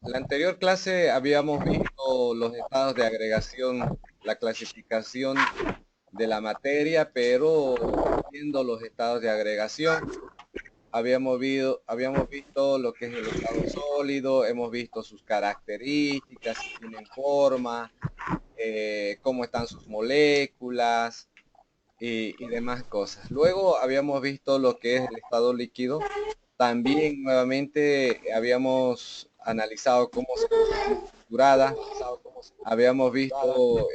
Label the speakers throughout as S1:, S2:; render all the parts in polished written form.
S1: la anterior clase habíamos visto los estados de agregación, la clasificación de la materia, pero viendo los estados de agregación, habíamos visto lo que es el estado sólido, hemos visto sus características, si tienen forma, cómo están sus moléculas y demás cosas. Luego habíamos visto lo que es el estado líquido. También nuevamente habíamos analizado cómo se estructurada, habíamos visto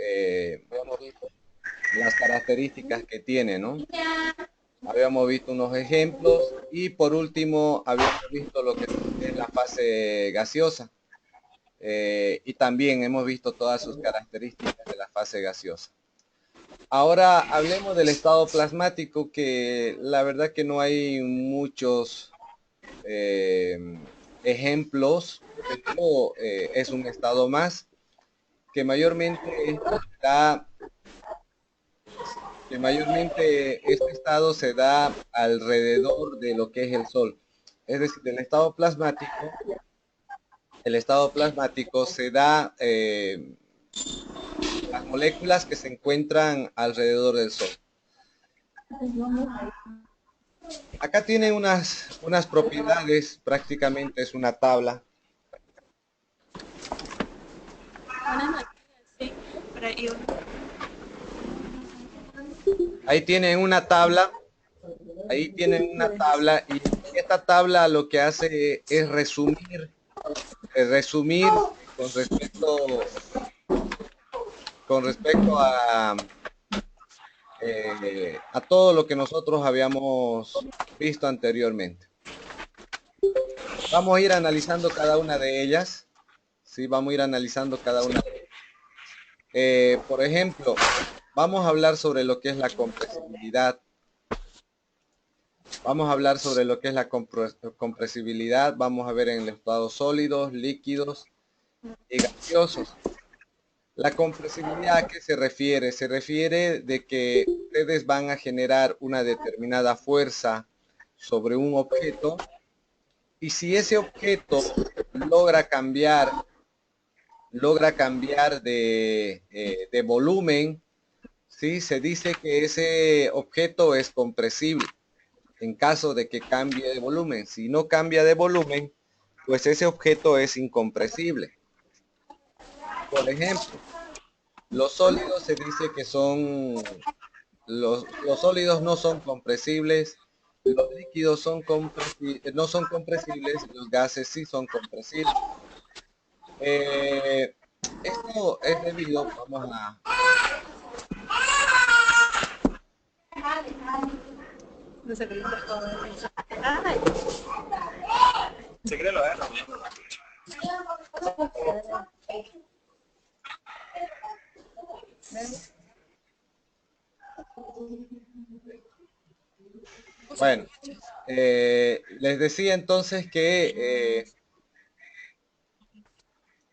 S1: las características que tiene, ¿no? Habíamos visto unos ejemplos y por último habíamos visto lo que es la fase gaseosa y también hemos visto todas sus características de la fase gaseosa. Ahora hablemos del estado plasmático, que la verdad que no hay muchos ejemplos, pero es un estado más que mayormente este estado se da alrededor de lo que es el Sol. Es decir, el estado plasmático se da las moléculas que se encuentran alrededor del Sol. Acá tiene unas propiedades, prácticamente es una tabla. Ahí tienen una tabla, y esta tabla lo que hace es resumir con respecto a todo lo que nosotros habíamos visto anteriormente. Vamos a ir analizando cada una de ellas. Sí, vamos a ir analizando cada una de ellas. Por ejemplo, vamos a hablar sobre lo que es la compresibilidad. Vamos a hablar sobre lo que es la compresibilidad. Vamos a ver en estados sólidos, líquidos y gaseosos. La compresibilidad, ¿a qué se refiere? Se refiere de que ustedes van a generar una determinada fuerza sobre un objeto y si ese objeto logra cambiar de volumen, ¿sí? Se dice que ese objeto es compresible en caso de que cambie de volumen. Si no cambia de volumen, pues ese objeto es incompresible. Por ejemplo, los sólidos se dice que los sólidos no son compresibles, los líquidos no son compresibles, los gases sí son compresibles. Esto es debido, vamos a...
S2: Se cree lo agarra.
S1: Bueno, les decía entonces que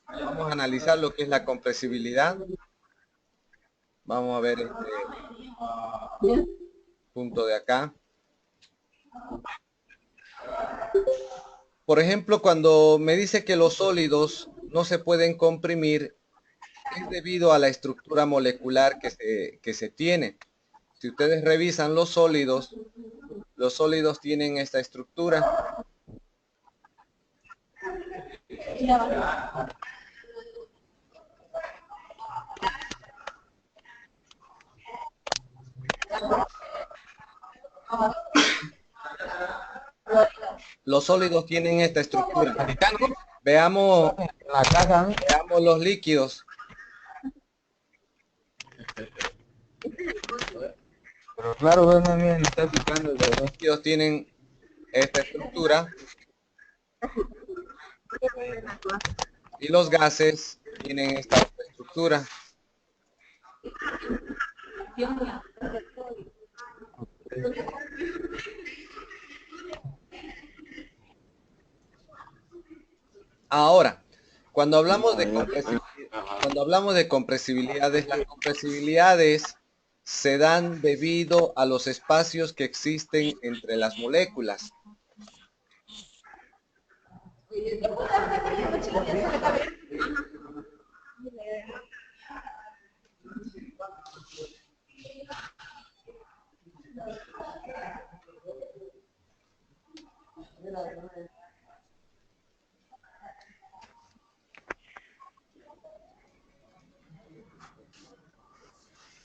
S1: vamos a analizar lo que es la compresibilidad. Vamos a ver este punto de acá. Por ejemplo, cuando me dice que los sólidos no se pueden comprimir, es debido a la estructura molecular que se tiene. Si ustedes revisan los sólidos tienen esta estructura. Los sólidos tienen esta estructura. Veamos los líquidos.
S3: Pero claro, ven, me está explicando.
S1: Los líquidos tienen esta estructura y los gases tienen esta otra estructura. Ahora, cuando hablamos de compresibilidades, las compresibilidades se dan debido a los espacios que existen entre las moléculas.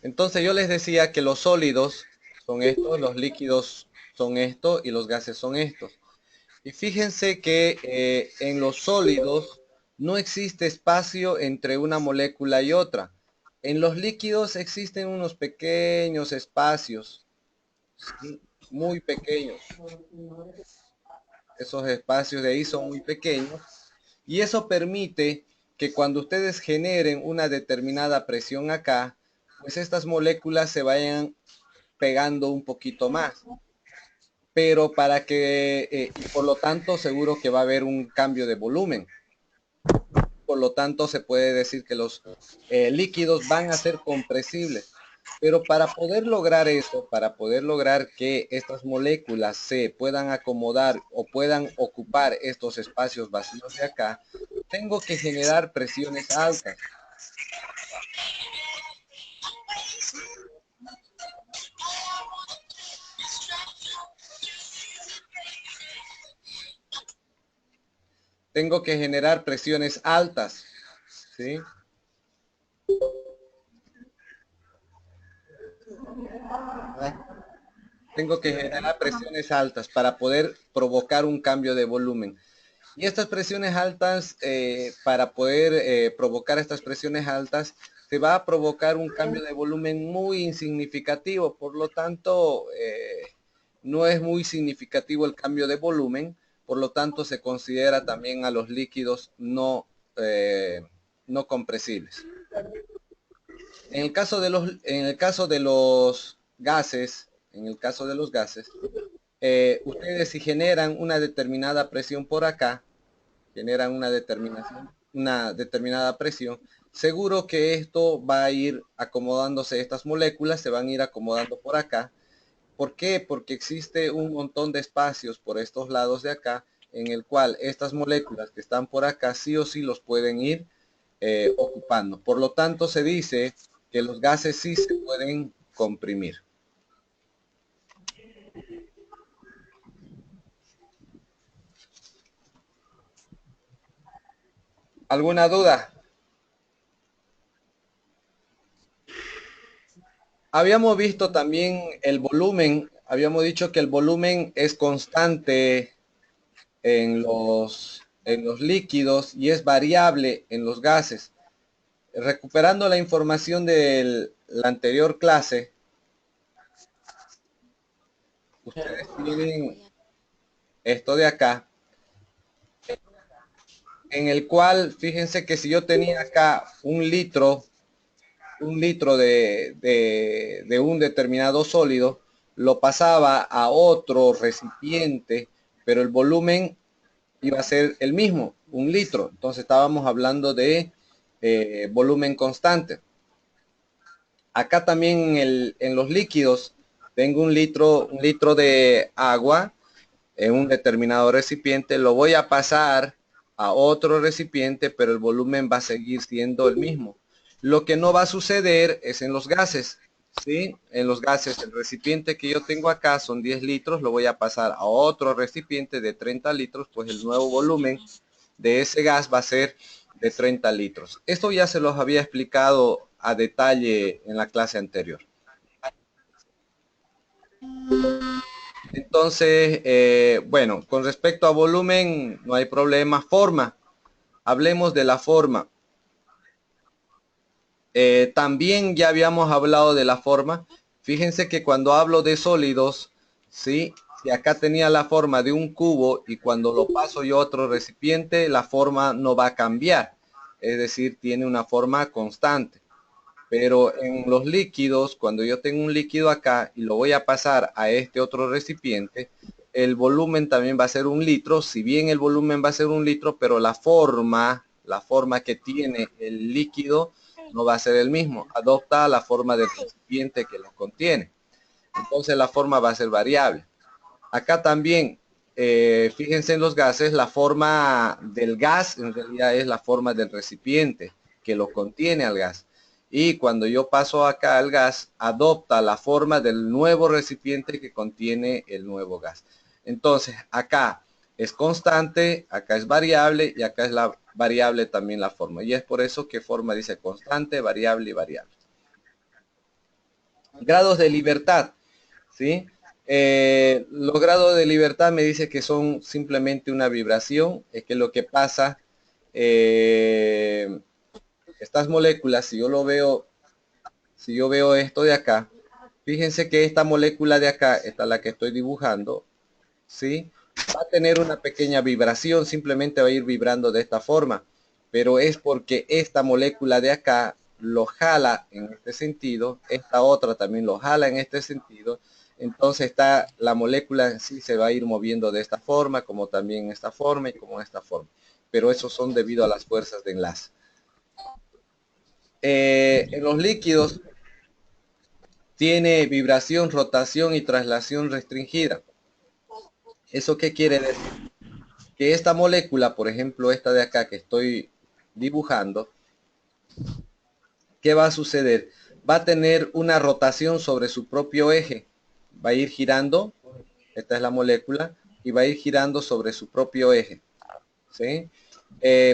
S1: Entonces yo les decía que los sólidos son estos, los líquidos son estos y los gases son estos. Y fíjense que en los sólidos no existe espacio entre una molécula y otra. En los líquidos existen unos pequeños espacios, ¿sí? Muy pequeños. Esos espacios de ahí son muy pequeños y eso permite que cuando ustedes generen una determinada presión acá, pues estas moléculas se vayan pegando un poquito más. Pero para que, y por lo tanto, seguro que va a haber un cambio de volumen. Por lo tanto, se puede decir que los líquidos van a ser compresibles. Pero para poder lograr eso, para poder lograr que estas moléculas se puedan acomodar o puedan ocupar estos espacios vacíos de acá, tengo que generar presiones altas. Tengo que generar presiones altas, ¿sí? Tengo que generar presiones altas para poder provocar un cambio de volumen. Y estas presiones altas, para poder provocar estas presiones altas, se va a provocar un cambio de volumen muy insignificativo. Por lo tanto, no es muy significativo el cambio de volumen. Por lo tanto, se considera también a los líquidos no compresibles. En el caso de los gases, ustedes si generan una determinada presión por acá, generan una determinada presión, seguro que esto va a ir acomodándose, estas moléculas se van a ir acomodando por acá. ¿Por qué? Porque existe un montón de espacios por estos lados de acá, en el cual estas moléculas que están por acá sí o sí los pueden ir ocupando. Por lo tanto, se dice que los gases sí se pueden comprimir. ¿Alguna duda? Habíamos visto también el volumen, habíamos dicho que el volumen es constante en los líquidos y es variable en los gases. Recuperando la información de la anterior clase, ustedes tienen esto de acá, en el cual, fíjense que si yo tenía acá un litro de un determinado sólido, lo pasaba a otro recipiente, pero el volumen iba a ser el mismo, 1 litro. Entonces estábamos hablando de volumen constante. Acá también en los líquidos tengo un litro de agua en un determinado recipiente, lo voy a pasar a otro recipiente, pero el volumen va a seguir siendo el mismo. Lo que no va a suceder es en los gases, ¿sí? En los gases, el recipiente que yo tengo acá son 10 litros, lo voy a pasar a otro recipiente de 30 litros, pues el nuevo volumen de ese gas va a ser de 30 litros. Esto ya se los había explicado a detalle en la clase anterior. Entonces, bueno, con respecto a volumen no hay problema. Forma, hablemos de la forma. También ya habíamos hablado de la forma. Fíjense que cuando hablo de sólidos, ¿sí? Si acá tenía la forma de un cubo y cuando lo paso yo a otro recipiente, la forma no va a cambiar. Es decir, tiene una forma constante. Pero en los líquidos, cuando yo tengo un líquido acá y lo voy a pasar a este otro recipiente, el volumen también va a ser 1 litro. Si bien el volumen va a ser 1 litro, pero la forma que tiene el líquido no va a ser el mismo. Adopta la forma del recipiente que lo contiene. Entonces la forma va a ser variable. Acá también fíjense en los gases, la forma del gas en realidad es la forma del recipiente que lo contiene al gas. Y cuando yo paso acá al gas, adopta la forma del nuevo recipiente que contiene el nuevo gas. Entonces, acá es constante, acá es variable y acá es la variable también la forma. Y es por eso que forma dice constante, variable y variable. Grados de libertad, ¿sí? Los grados de libertad me dice que son simplemente una vibración. Es que lo que pasa, estas moléculas, si yo veo esto de acá, fíjense que esta molécula de acá, esta es la que estoy dibujando, ¿sí? Va a tener una pequeña vibración, simplemente va a ir vibrando de esta forma, pero es porque esta molécula de acá lo jala en este sentido, esta otra también lo jala en este sentido, entonces la molécula en sí se va a ir moviendo de esta forma, como también en esta forma y como en esta forma, pero eso son debido a las fuerzas de enlace. En los líquidos tiene vibración, rotación y traslación restringida. ¿Eso qué quiere decir? Que esta molécula, por ejemplo, esta de acá que estoy dibujando, ¿qué va a suceder? Va a tener una rotación sobre su propio eje. Va a ir girando, esta es la molécula, y va a ir girando sobre su propio eje. ¿Sí?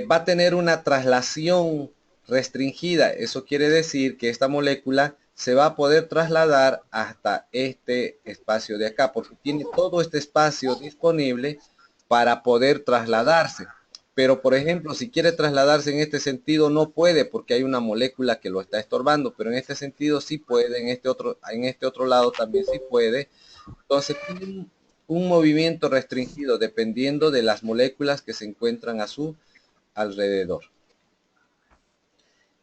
S1: Va a tener una traslación restringida. Eso quiere decir que esta molécula se va a poder trasladar hasta este espacio de acá, porque tiene todo este espacio disponible para poder trasladarse. Pero, por ejemplo, si quiere trasladarse en este sentido, no puede porque hay una molécula que lo está estorbando, pero en este sentido sí puede, en este otro lado también sí puede. Entonces, tiene un movimiento restringido dependiendo de las moléculas que se encuentran a su alrededor.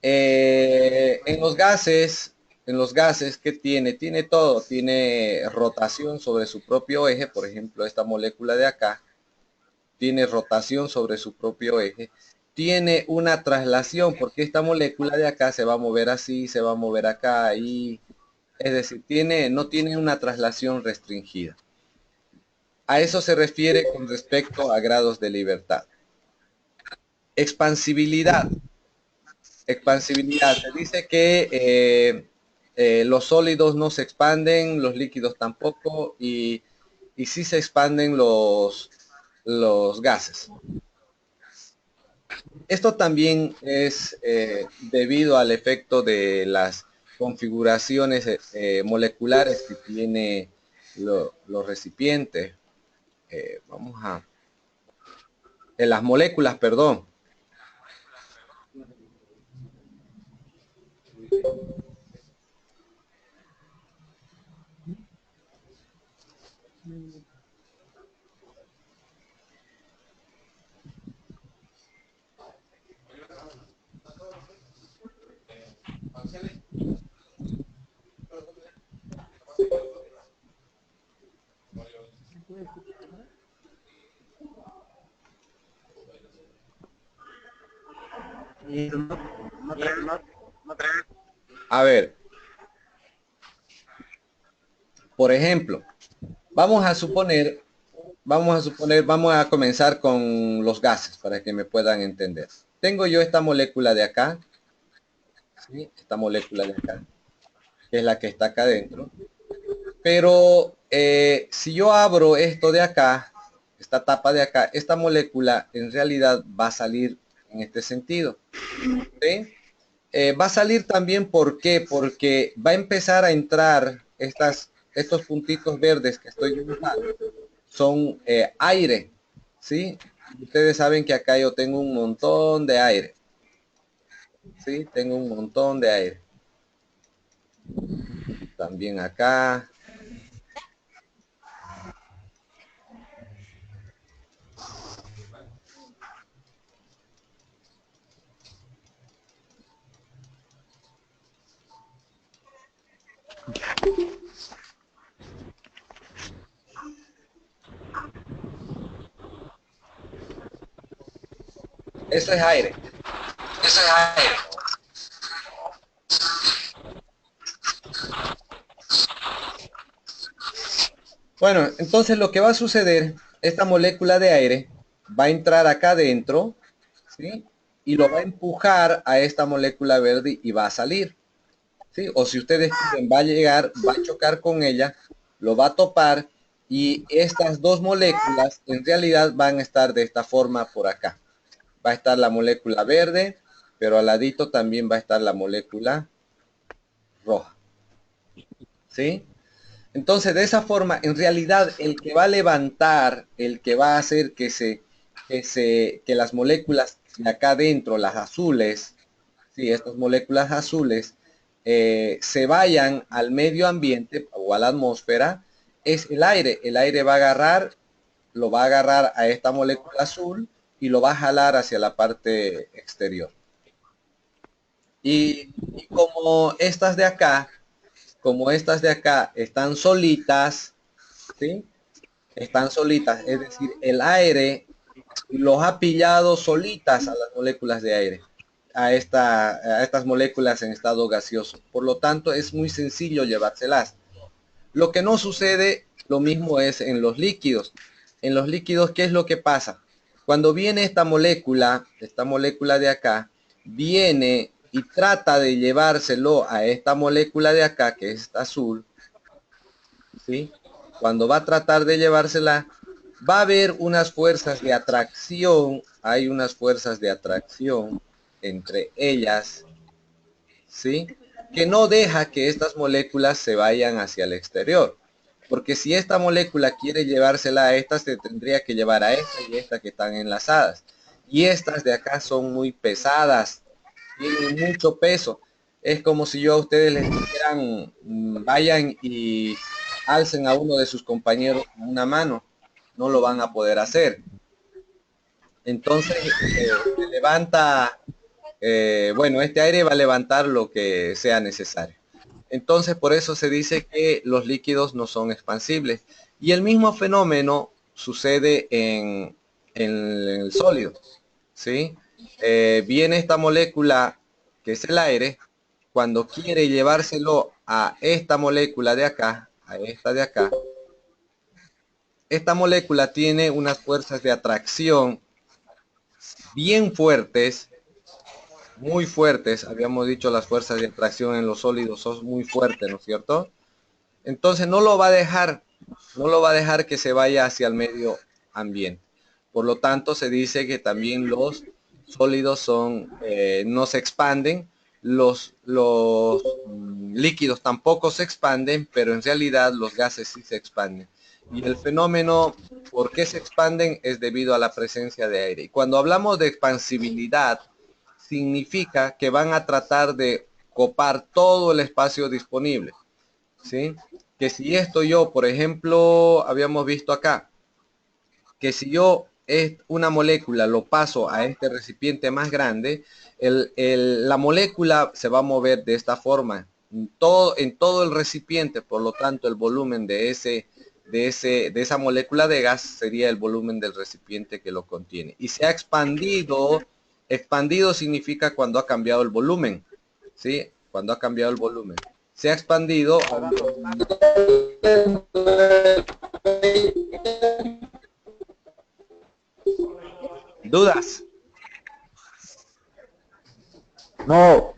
S1: En los gases, ¿qué tiene? Tiene todo. Tiene rotación sobre su propio eje, por ejemplo, esta molécula de acá tiene rotación sobre su propio eje. Tiene una traslación, porque esta molécula de acá se va a mover así, se va a mover acá, y es decir, no tiene una traslación restringida. A eso se refiere con respecto a grados de libertad. Expansibilidad. Expansibilidad. Se dice que los sólidos no se expanden, los líquidos tampoco, y sí se expanden los gases. Esto también es debido al efecto de las configuraciones moleculares que tiene los recipientes. En las moléculas, perdón. A ver, por ejemplo, vamos a comenzar con los gases para que me puedan entender. Tengo yo esta molécula de acá, ¿sí? Esta molécula de acá, que es la que está acá adentro. Pero si yo abro esto de acá, esta tapa de acá, esta molécula en realidad va a salir en este sentido. ¿Sí? Va a salir también, ¿por qué? Porque va a empezar a entrar estos puntitos verdes que estoy dibujando. Son aire, ¿sí? Ustedes saben que acá yo tengo un montón de aire. ¿Sí? Tengo un montón de aire. También acá. Eso es aire.
S2: Eso es aire.
S1: Bueno, entonces lo que va a suceder esta molécula de aire va a entrar acá adentro, ¿sí? Y lo va a empujar a esta molécula verde y va a salir, ¿sí? O si ustedes quieren, va a llegar, va a chocar con ella, lo va a topar y estas dos moléculas en realidad van a estar de esta forma por acá. Va a estar la molécula verde, pero al ladito también va a estar la molécula roja, ¿sí? Entonces, de esa forma, en realidad, el que va a levantar, el que va a hacer que las moléculas de acá adentro, las azules, sí, estas moléculas azules, se vayan al medio ambiente o a la atmósfera, es el aire. El aire va a agarrar, lo va a agarrar a esta molécula azul y lo va a jalar hacia la parte exterior. Y como estas de acá están solitas, ¿sí? Están solitas, es decir, el aire los ha pillado solitas a las moléculas de aire, a estas moléculas en estado gaseoso. Por lo tanto, es muy sencillo llevárselas. Lo que no sucede, lo mismo es en los líquidos. En los líquidos, ¿qué es lo que pasa? Cuando viene esta molécula de acá, viene y trata de llevárselo a esta molécula de acá, que es azul, ¿sí? Cuando va a tratar de llevársela, va a haber unas fuerzas de atracción, hay unas fuerzas de atracción entre ellas, ¿sí? Que no deja que estas moléculas se vayan hacia el exterior. Porque si esta molécula quiere llevársela a esta, se tendría que llevar a esta y esta que están enlazadas. Y estas de acá son muy pesadas, tienen mucho peso. Es como si yo a ustedes les dijeran, vayan y alcen a uno de sus compañeros con una mano. No lo van a poder hacer. Entonces, se levanta, bueno, este aire va a levantar lo que sea necesario. Entonces, por eso se dice que los líquidos no son expansibles. Y el mismo fenómeno sucede en el sólido, ¿sí? Viene esta molécula, que es el aire, cuando quiere llevárselo a esta molécula de acá, a esta de acá, esta molécula tiene unas fuerzas de atracción bien fuertes, muy fuertes. Habíamos dicho las fuerzas de atracción en los sólidos son muy fuertes, ¿no es cierto? Entonces no lo va a dejar, no lo va a dejar que se vaya hacia el medio ambiente. Por lo tanto, se dice que también los sólidos no se expanden, los líquidos tampoco se expanden, pero en realidad los gases sí se expanden. Y el fenómeno, ¿por qué se expanden? Es debido a la presencia de aire. Y cuando hablamos de expansibilidad, significa que van a tratar de copar todo el espacio disponible, ¿sí? Que si esto yo, por ejemplo, habíamos visto acá, que si yo es una molécula lo paso a este recipiente más grande, la molécula se va a mover de esta forma en todo el recipiente. Por lo tanto, el volumen de esa molécula de gas sería el volumen del recipiente que lo contiene. Y se ha expandido significa cuando ha cambiado el volumen, ¿sí? Cuando ha cambiado el volumen. Se ha expandido a un volumen. ¿Dudas?
S3: No,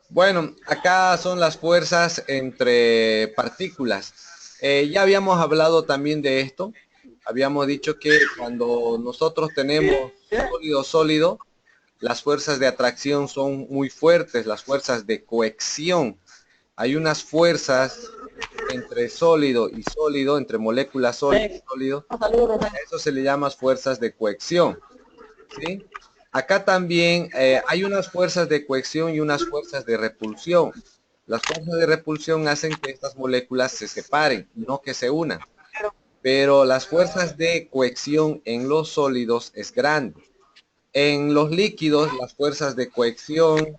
S1: Bueno, acá son las fuerzas entre partículas. Ya habíamos hablado también de esto. Habíamos dicho que cuando nosotros tenemos sólido, las fuerzas de atracción son muy fuertes, las fuerzas de cohesión. Hay unas fuerzas entre sólido y sólido, entre moléculas sólido y sólido. A eso se le llama fuerzas de cohesión, ¿sí? Acá también hay unas fuerzas de cohesión y unas fuerzas de repulsión. Las fuerzas de repulsión hacen que estas moléculas se separen, no que se unan. Pero las fuerzas de cohesión en los sólidos es grande. En los líquidos, las fuerzas de cohesión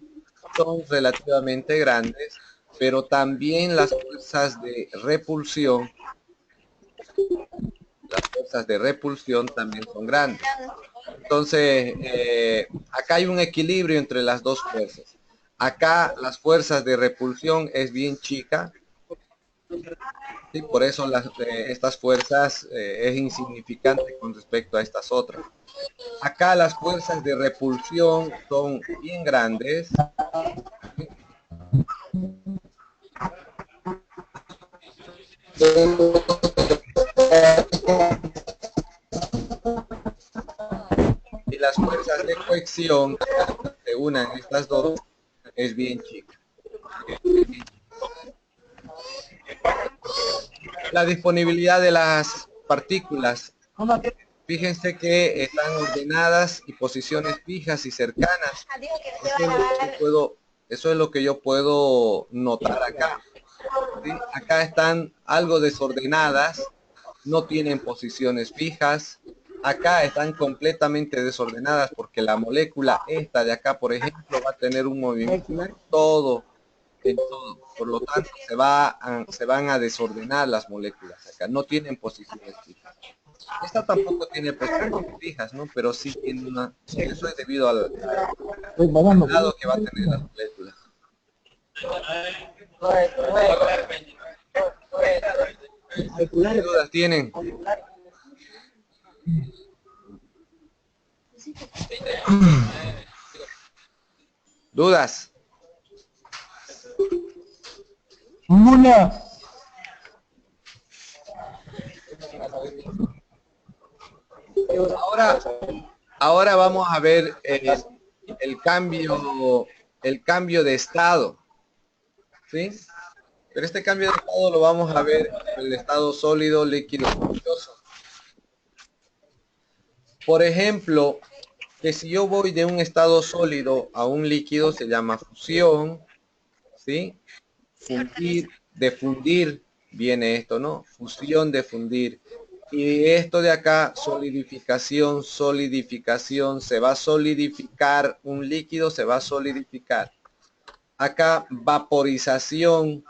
S1: son relativamente grandes, pero también las fuerzas de repulsión también son grandes. Entonces, acá hay un equilibrio entre las dos fuerzas. Acá las fuerzas de repulsión es bien chica, ¿sí? Por eso estas fuerzas es insignificante con respecto a estas otras. Acá las fuerzas de repulsión son bien grandes. Y las fuerzas de cohesión que se unan estas dos es bien chica. La disponibilidad de las partículas. Fíjense que están ordenadas y posiciones fijas y cercanas. Eso es lo que yo puedo notar acá. ¿Sí? Acá están algo desordenadas, no tienen posiciones fijas. Acá están completamente desordenadas porque la molécula esta de acá, por ejemplo, va a tener un movimiento en todo. Por lo tanto, se van a desordenar las moléculas acá. No tienen posiciones fijas. Esta tampoco tiene posiciones fijas, ¿no? Pero sí tiene una... Eso es debido al lado que va a tener las moléculas. ¿Qué dudas tienen? ¿Dudas?
S3: Una.
S1: Ahora vamos a ver el cambio de estado, ¿sí? Pero este cambio de estado lo vamos a ver en el estado sólido, líquido, gaseoso. Por ejemplo, que si yo voy de un estado sólido a un líquido se llama fusión, ¿sí? Fundir, de fundir viene esto, ¿no? Fusión de fundir. Y esto de acá, solidificación, solidificación, se va a solidificar un líquido, se va a solidificar. Acá, vaporización,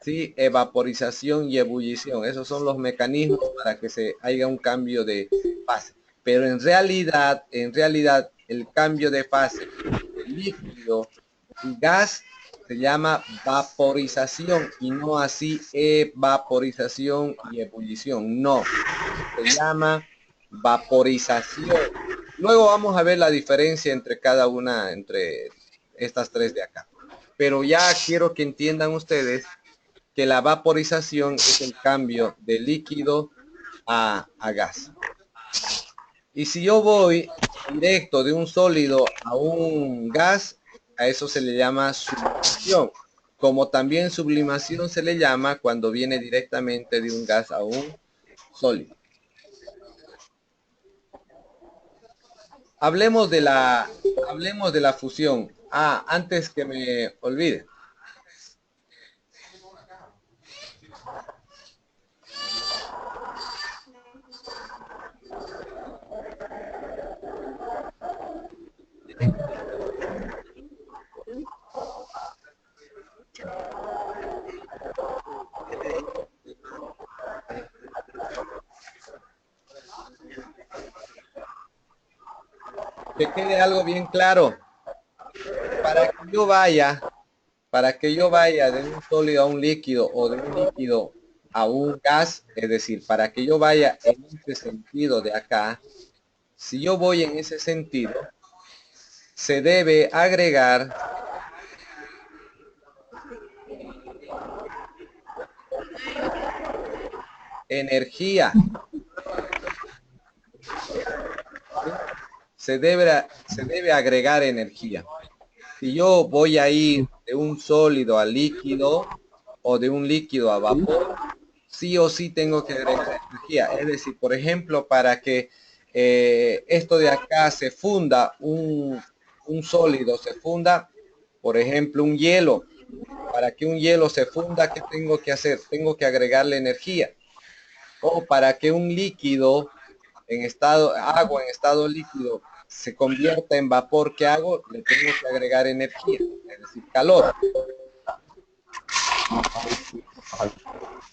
S1: ¿sí? Evaporización y ebullición. Esos son los mecanismos para que se haya un cambio de fase. Pero en realidad, el cambio de fase de líquido y gas se llama vaporización y no así evaporización y ebullición. No, se llama vaporización. Luego vamos a ver la diferencia entre cada una, entre estas tres de acá. Pero ya quiero que entiendan ustedes que la vaporización es el cambio de líquido a gas. Y si yo voy directo de un sólido a un gas, a eso se le llama sublimación. Como también sublimación se le llama cuando viene directamente de un gas a un sólido. Hablemos de la fusión. Antes que me olvide. Que quede algo bien claro. Para que yo vaya de un sólido a un líquido o de un líquido a un gas, es decir, para que yo vaya en este sentido de acá, si yo voy en ese sentido, se debe agregar energía. Se debe agregar energía. Si yo voy a ir de un sólido a líquido o de un líquido a vapor, sí o sí tengo que agregar energía. Es decir, por ejemplo, para que esto de acá se funda, un sólido se funda, por ejemplo, un hielo. Para que un hielo se funda, ¿qué tengo que hacer? Tengo que agregarle energía. O para que un líquido agua en estado líquido se convierta en vapor, ¿qué hago? Le tengo que agregar energía, es decir, calor.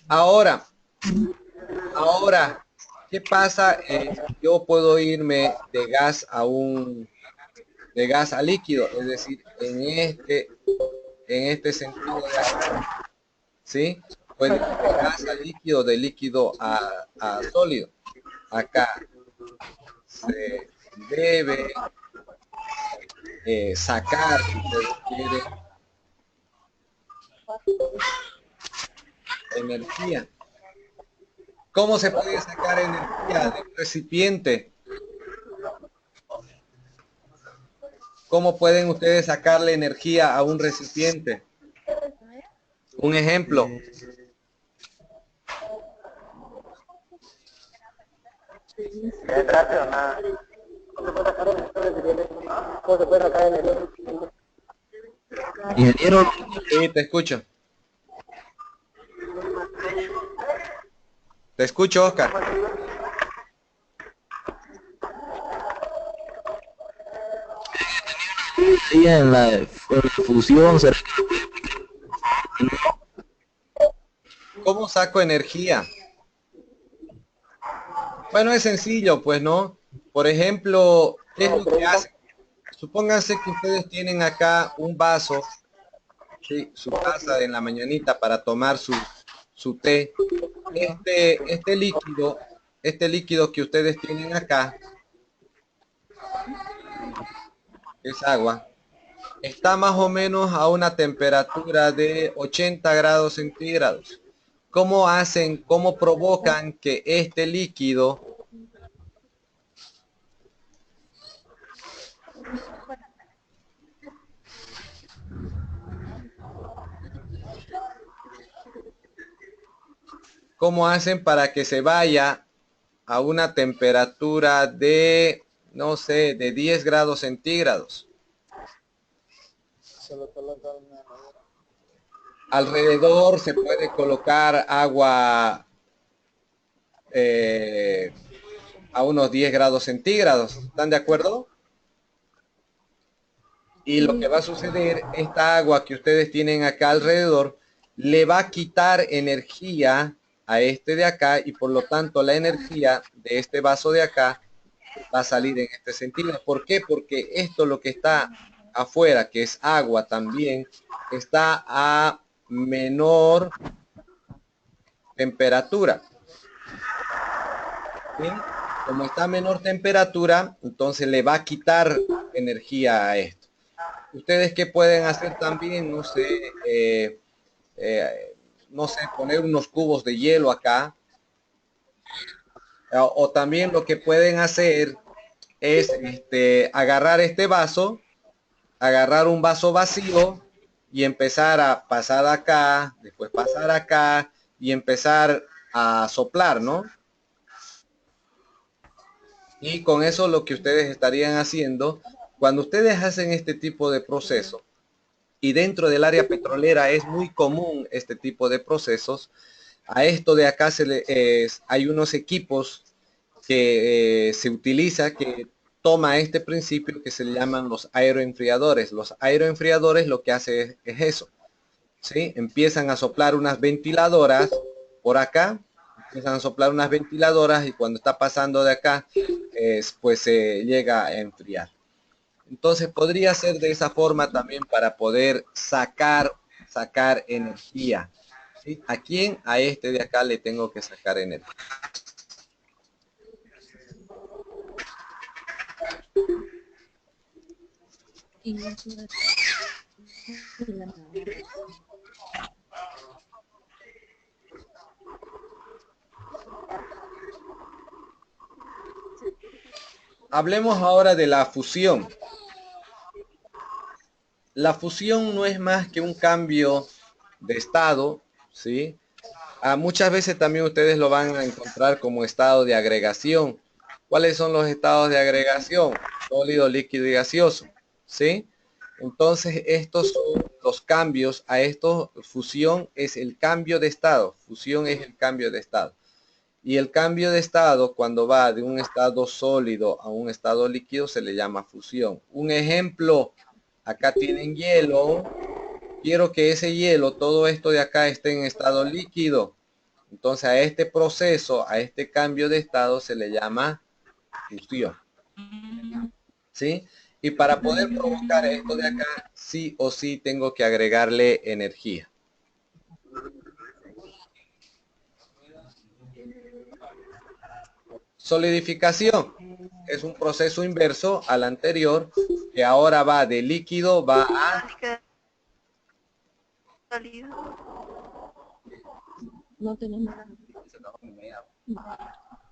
S1: Ahora, ¿qué pasa? Yo puedo irme de gas a líquido, es decir, en este sentido de acá, ¿sí? Puede ir de gas a líquido, de líquido a sólido. Acá se debe sacar, si ustedes quieren, energía. ¿Cómo se puede sacar energía de un recipiente? ¿Cómo pueden ustedes sacarle energía a un recipiente? Un ejemplo.
S3: Ingeniero,
S1: Sí, te escucho. Te escucho, Oscar.
S3: en la fusión, ¿será
S1: ¿Cómo saco energía? Bueno, es sencillo, pues, ¿no? Por ejemplo, ¿qué es lo que hacen? Supónganse que ustedes tienen acá un vaso, ¿sí? Su taza en la mañanita para tomar su té. Este líquido que ustedes tienen acá, es agua, está más o menos a una temperatura de 80 grados centígrados. ¿Cómo hacen, cómo provocan que este líquido, cómo hacen para que se vaya a una temperatura de, no sé, de 10 grados centígrados? Alrededor se puede colocar agua a unos 10 grados centígrados. ¿Están de acuerdo? Y lo que va a suceder, esta agua que ustedes tienen acá alrededor, le va a quitar energía a este de acá y por lo tanto la energía de este vaso de acá va a salir en este sentido. ¿Por qué? Porque esto lo que está afuera, que es agua también, está a menor temperatura. ¿Sí? Como está a menor temperatura, entonces le va a quitar energía a esto. ¿Ustedes qué pueden hacer también? No sé, no sé, poner unos cubos de hielo acá. O también lo que pueden hacer es agarrar este vaso, agarrar un vaso vacío y empezar a pasar acá, después pasar acá y empezar a soplar, ¿no? Y con eso lo que ustedes estarían haciendo, cuando ustedes hacen este tipo de proceso, y dentro del área petrolera es muy común este tipo de procesos, a esto de acá hay unos equipos que se utiliza, que toma este principio que se llaman los aeroenfriadores. Los aeroenfriadores lo que hace es eso, ¿sí? Empiezan a soplar unas ventiladoras por acá, empiezan a soplar unas ventiladoras y cuando está pasando de acá, pues se llega a enfriar. Entonces podría ser de esa forma también para poder sacar energía. ¿Sí? ¿A quién? A este de acá le tengo que sacar energía. Hablemos ahora de la fusión. La fusión no es más que un cambio de estado, ¿sí? Muchas veces también ustedes lo van a encontrar como estado de agregación. ¿Cuáles son los estados de agregación? Sólido, líquido y gaseoso, ¿sí? Entonces, estos son los cambios. A esto, fusión es el cambio de estado. Fusión es el cambio de estado. Y el cambio de estado, cuando va de un estado sólido a un estado líquido, se le llama fusión. Un ejemplo, acá tienen hielo. Quiero que ese hielo, todo esto de acá, esté en estado líquido. Entonces a este proceso, a este cambio de estado se le llama fusión. ¿Sí? Y para poder provocar esto de acá, sí o sí tengo que agregarle energía. Solidificación es un proceso inverso al anterior, que ahora va de líquido, va a...
S4: No tenemos.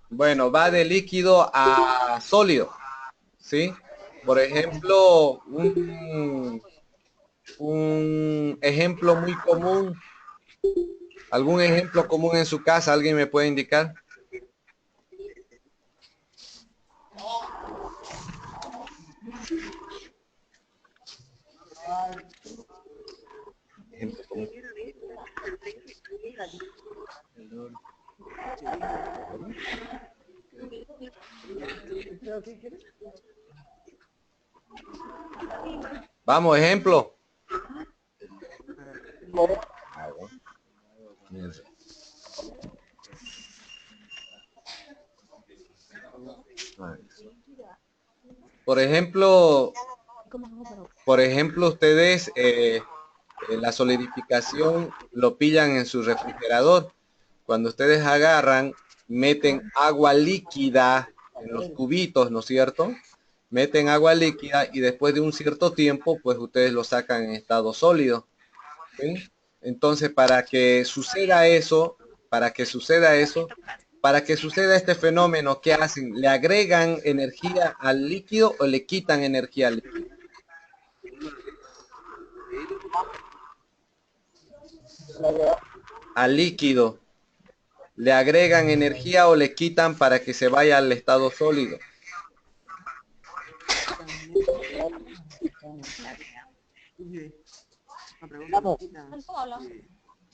S1: Bueno, va de líquido a sólido, ¿sí? Por ejemplo, un ejemplo muy común, algún ejemplo común en su casa, ¿alguien me puede indicar? Ejemplo común. Vamos, ejemplo. Por ejemplo, ustedes la solidificación lo pillan en su refrigerador. Cuando ustedes agarran, meten agua líquida en los cubitos, ¿no es cierto? Meten agua líquida y después de un cierto tiempo, pues ustedes lo sacan en estado sólido. ¿Sí? Entonces, para que suceda este fenómeno, ¿qué hacen? ¿Le agregan energía al líquido o le quitan energía al líquido? Al líquido. ¿Le agregan energía o le quitan para que se vaya al estado sólido?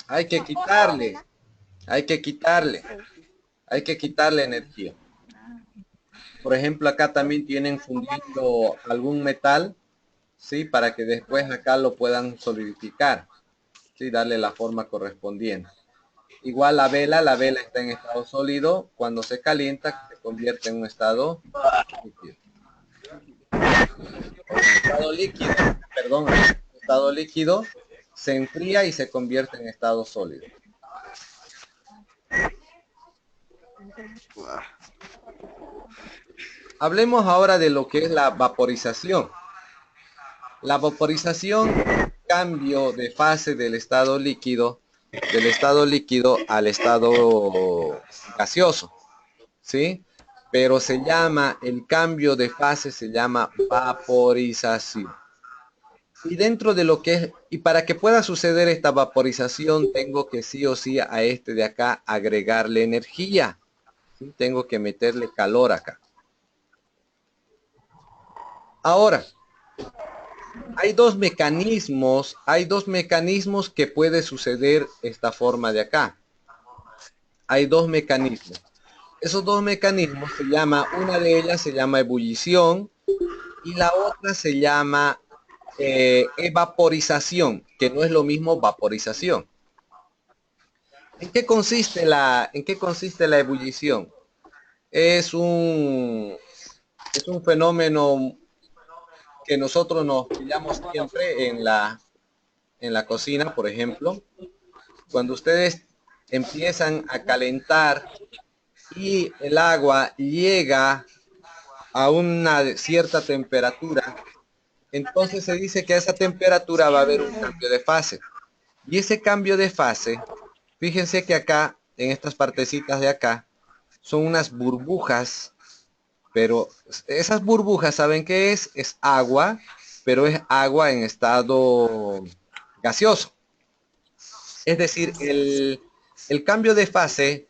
S1: Hay que quitarle. Hay que quitarle energía. Por ejemplo, acá también tienen fundido algún metal, ¿sí? Para que después acá lo puedan solidificar, ¿sí? Darle la forma correspondiente. Igual la vela está en estado sólido. Cuando se calienta, se convierte en un estado líquido. Estado líquido, se enfría y se convierte en estado sólido. Hablemos ahora de lo que es la vaporización. La vaporización, cambio de fase del estado líquido al estado gaseoso, ¿sí? Pero el cambio de fase se llama vaporización. Y dentro de lo que es, y para que pueda suceder esta vaporización, tengo que sí o sí a este de acá agregarle energía, ¿sí? Tengo que meterle calor acá. Ahora, hay dos mecanismos que puede suceder esta forma de acá. Hay dos mecanismos. Esos dos mecanismos una de ellas se llama ebullición y la otra se llama evaporización, que no es lo mismo vaporización. ¿En qué consiste la ebullición? Es un fenómeno que nosotros nos pillamos siempre en la cocina, por ejemplo. Cuando ustedes empiezan a calentar y el agua llega a una cierta temperatura, entonces se dice que a esa temperatura va a haber un cambio de fase. Y ese cambio de fase, fíjense que acá, en estas partecitas de acá, son unas burbujas, pero esas burbujas, ¿saben qué es? Es agua, pero es agua en estado gaseoso. Es decir, el cambio de fase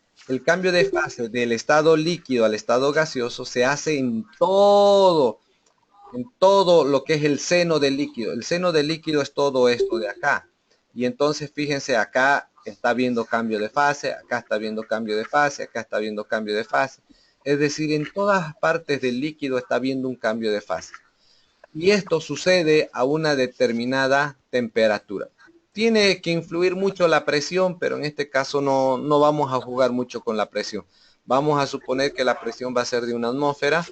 S1: del estado líquido al estado gaseoso se hace en todo lo que es el seno del líquido. El seno del líquido es todo esto de acá. Y entonces fíjense, acá está viendo cambio de fase, acá está viendo cambio de fase, acá está viendo cambio de fase. Es decir, en todas partes del líquido está viendo un cambio de fase. Y esto sucede a una determinada temperatura. Tiene que influir mucho la presión, pero en este caso no vamos a jugar mucho con la presión. Vamos a suponer que la presión va a ser de una atmósfera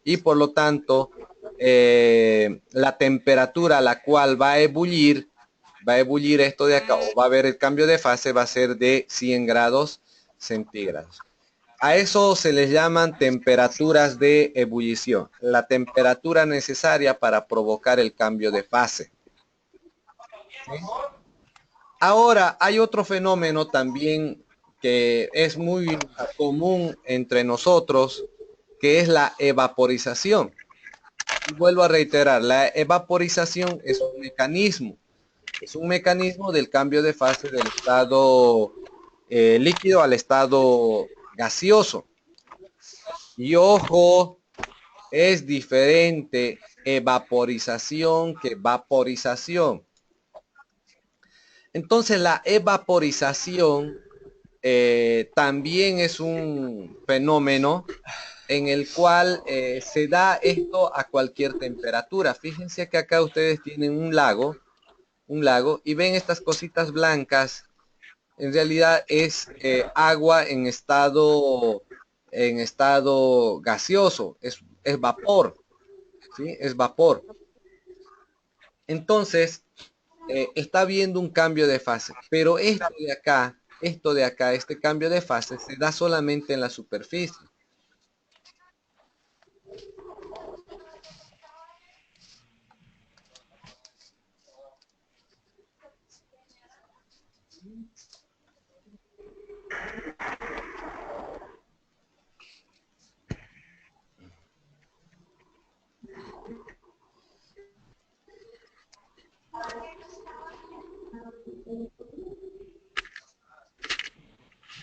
S1: y por lo tanto la temperatura a la cual va a ebullir esto de acá, o va a haber el cambio de fase, va a ser de 100 grados centígrados. A eso se les llaman temperaturas de ebullición, la temperatura necesaria para provocar el cambio de fase. ¿Sí? Ahora, hay otro fenómeno también que es muy común entre nosotros, que es la evaporización. Y vuelvo a reiterar, la evaporización es un mecanismo del cambio de fase del estado líquido al estado gaseoso. Y ojo, es diferente evaporización que vaporización. Entonces la evaporización también es un fenómeno en el cual se da esto a cualquier temperatura. Fíjense que acá ustedes tienen un lago y ven estas cositas blancas. En realidad es agua en estado gaseoso, es vapor, ¿sí? Es vapor. Entonces, está habiendo un cambio de fase, pero este cambio de fase se da solamente en la superficie.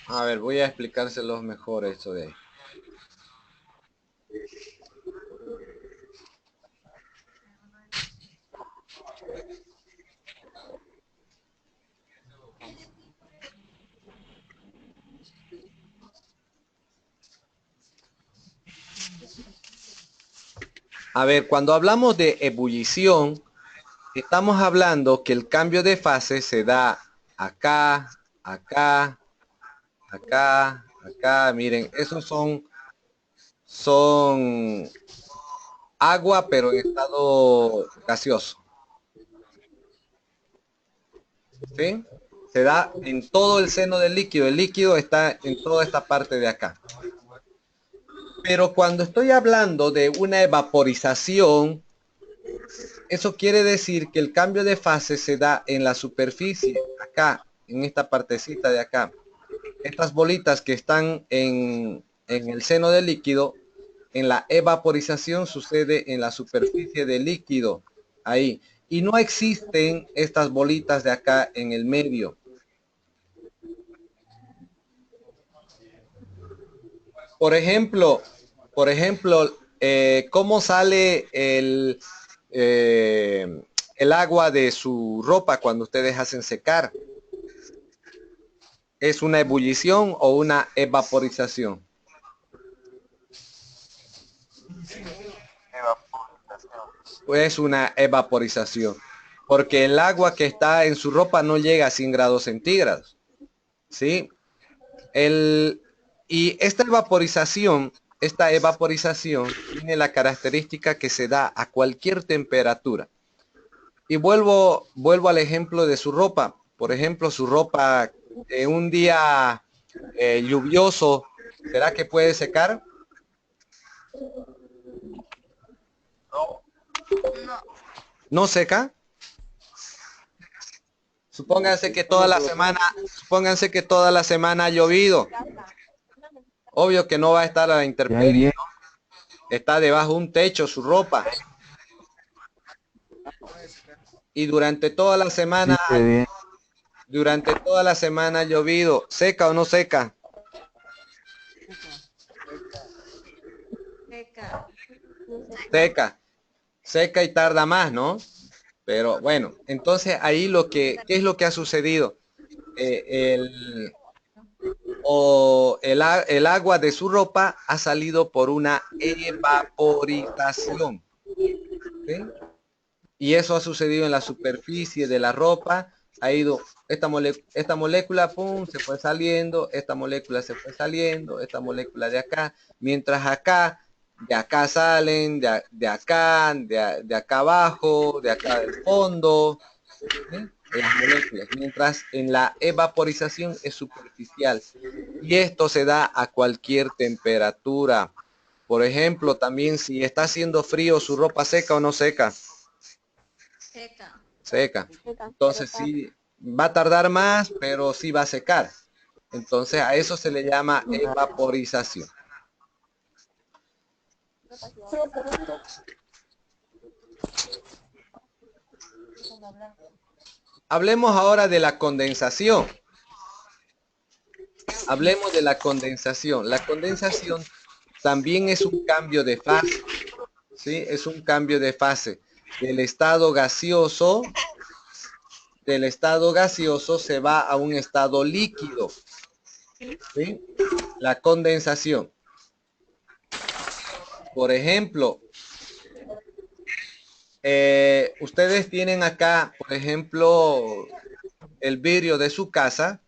S1: A ver, voy a explicárselos mejor esto de ahí. A ver, cuando hablamos de ebullición, estamos hablando que el cambio de fase se da acá, acá, acá, acá. Miren, esos son agua, pero en estado gaseoso. ¿Sí? Se da en todo el seno del líquido. El líquido está en toda esta parte de acá. Pero cuando estoy hablando de una evaporización, eso quiere decir que el cambio de fase se da en la superficie, acá, en esta partecita de acá. Estas bolitas que están en el seno del líquido, en la evaporización sucede en la superficie del líquido, ahí. Y no existen estas bolitas de acá en el medio. Por ejemplo, ¿cómo sale el agua de su ropa cuando ustedes hacen secar? ¿Es una ebullición o una evaporización? Es una evaporización, porque el agua que está en su ropa no llega a 100 grados centígrados, ¿sí? Y esta evaporización tiene la característica que se da a cualquier temperatura. Y vuelvo al ejemplo de su ropa. Por ejemplo, su ropa en un día lluvioso, ¿será que puede secar? ¿No seca? Supónganse que toda la semana ha llovido. Obvio que no va a estar a la intemperie, ¿no? Está debajo de un techo su ropa. Y durante toda la semana ha llovido. ¿Seca o no seca? Seca y tarda más, ¿no? Pero bueno, entonces ahí ¿qué es lo que ha sucedido? El agua de su ropa ha salido por una evaporización, ¿sí? Y eso ha sucedido en la superficie de la ropa. Ha ido esta molécula, pum, se fue saliendo, esta molécula se fue saliendo, esta molécula de acá, mientras de acá salen, de acá abajo, de acá del fondo, ¿sí? las moléculas, mientras en la evaporización es superficial. Y esto se da a cualquier temperatura. Por ejemplo, también si está haciendo frío, ¿su ropa seca o no seca?
S2: Seca.
S1: Seca. Entonces sí, va a tardar más, pero sí va a secar. Entonces a eso se le llama evaporización. Hablemos ahora de la condensación. Hablemos de la condensación. La condensación también es un cambio de fase, ¿sí? Es un cambio de fase. Del estado gaseoso se va a un estado líquido, ¿sí? La condensación. Por ejemplo, ustedes tienen acá, por ejemplo, el vidrio de su casa.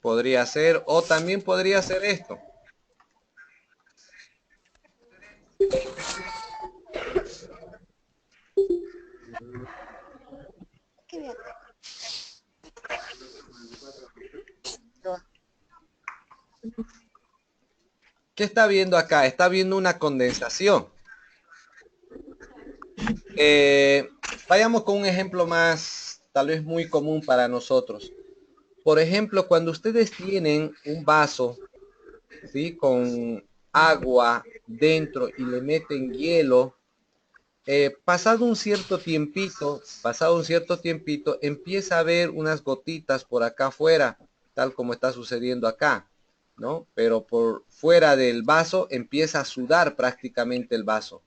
S1: Podría ser, o también podría ser esto. ¿Qué está viendo acá? Está viendo una condensación. Vayamos con un ejemplo más, tal vez muy común para nosotros. Por ejemplo, cuando ustedes tienen un vaso, ¿sí? Con agua dentro y le meten hielo, pasado un cierto tiempito, empieza a haber unas gotitas por acá afuera, tal como está sucediendo acá, ¿no? Pero por fuera del vaso empieza a sudar prácticamente el vaso,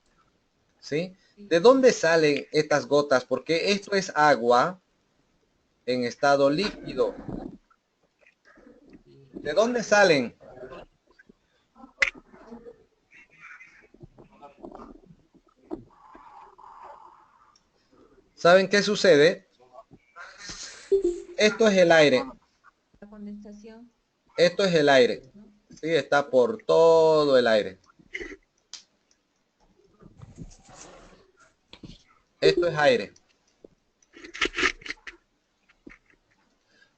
S1: ¿sí? ¿De dónde salen estas gotas? Porque esto es agua en estado líquido. ¿De dónde salen? ¿Saben qué sucede? Esto es el aire.
S4: La condensación.
S1: Esto es el aire. Sí, está por todo el aire. Esto es aire.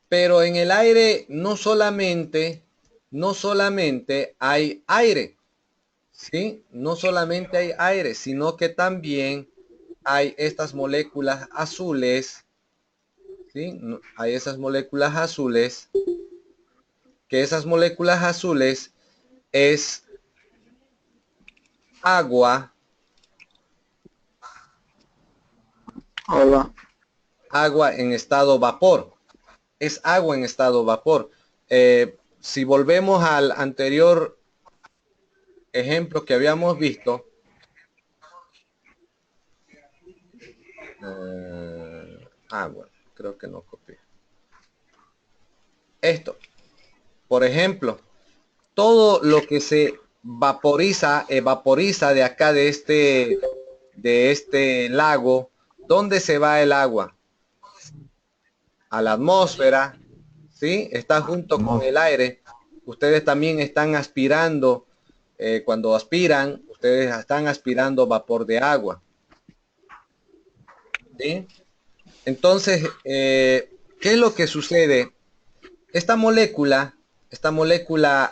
S1: Pero en el aire no solamente hay aire, ¿sí? No solamente hay aire, sino que también hay estas moléculas azules, ¿sí? Hay esas moléculas azules, que esas moléculas azules es agua,
S3: Hola.
S1: agua en estado vapor. Es agua en estado vapor. Si volvemos al anterior ejemplo que habíamos visto, bueno, creo que no copié. Esto, por ejemplo, todo lo que se evaporiza de acá de este lago. ¿Dónde se va el agua? A la atmósfera, ¿sí? Está junto con el aire. Ustedes también están aspirando, cuando aspiran, ustedes están aspirando vapor de agua, ¿sí? Entonces, ¿qué es lo que sucede? Esta molécula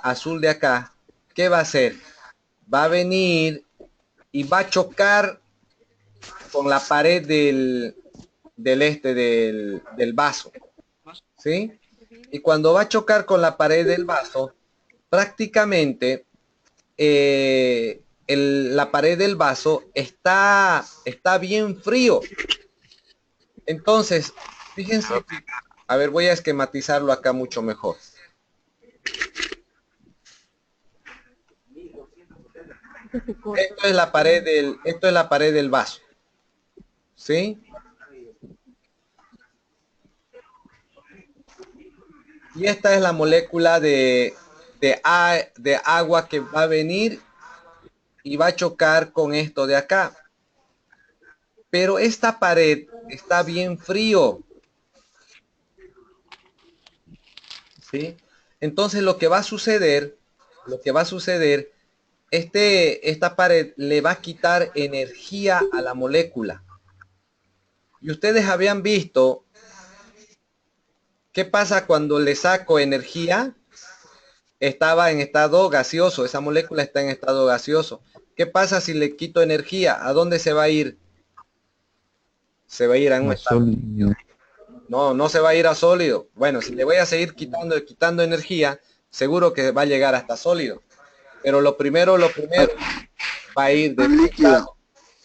S1: azul de acá, ¿qué va a hacer? Va a venir y va a chocar con la pared del vaso, ¿sí? Y cuando va a chocar con la pared del vaso, prácticamente la pared del vaso está bien frío. Entonces, fíjense que, a ver, voy a esquematizarlo acá mucho mejor. Esto es la pared del vaso, ¿sí? Y esta es la molécula de agua que va a venir y va a chocar con esto de acá. Pero esta pared está bien frío, ¿sí? Entonces lo que va a suceder, esta pared le va a quitar energía a la molécula. Y ustedes habían visto qué pasa cuando le saco energía. Estaba en estado gaseoso, esa molécula está en estado gaseoso. ¿Qué pasa si le quito energía? ¿A dónde se va a ir? Se va a ir a un estado
S3: sólido.
S1: No, no se va a ir a sólido. Bueno, si le voy a seguir quitando energía, seguro que va a llegar hasta sólido. Pero lo primero, va a ir de líquido.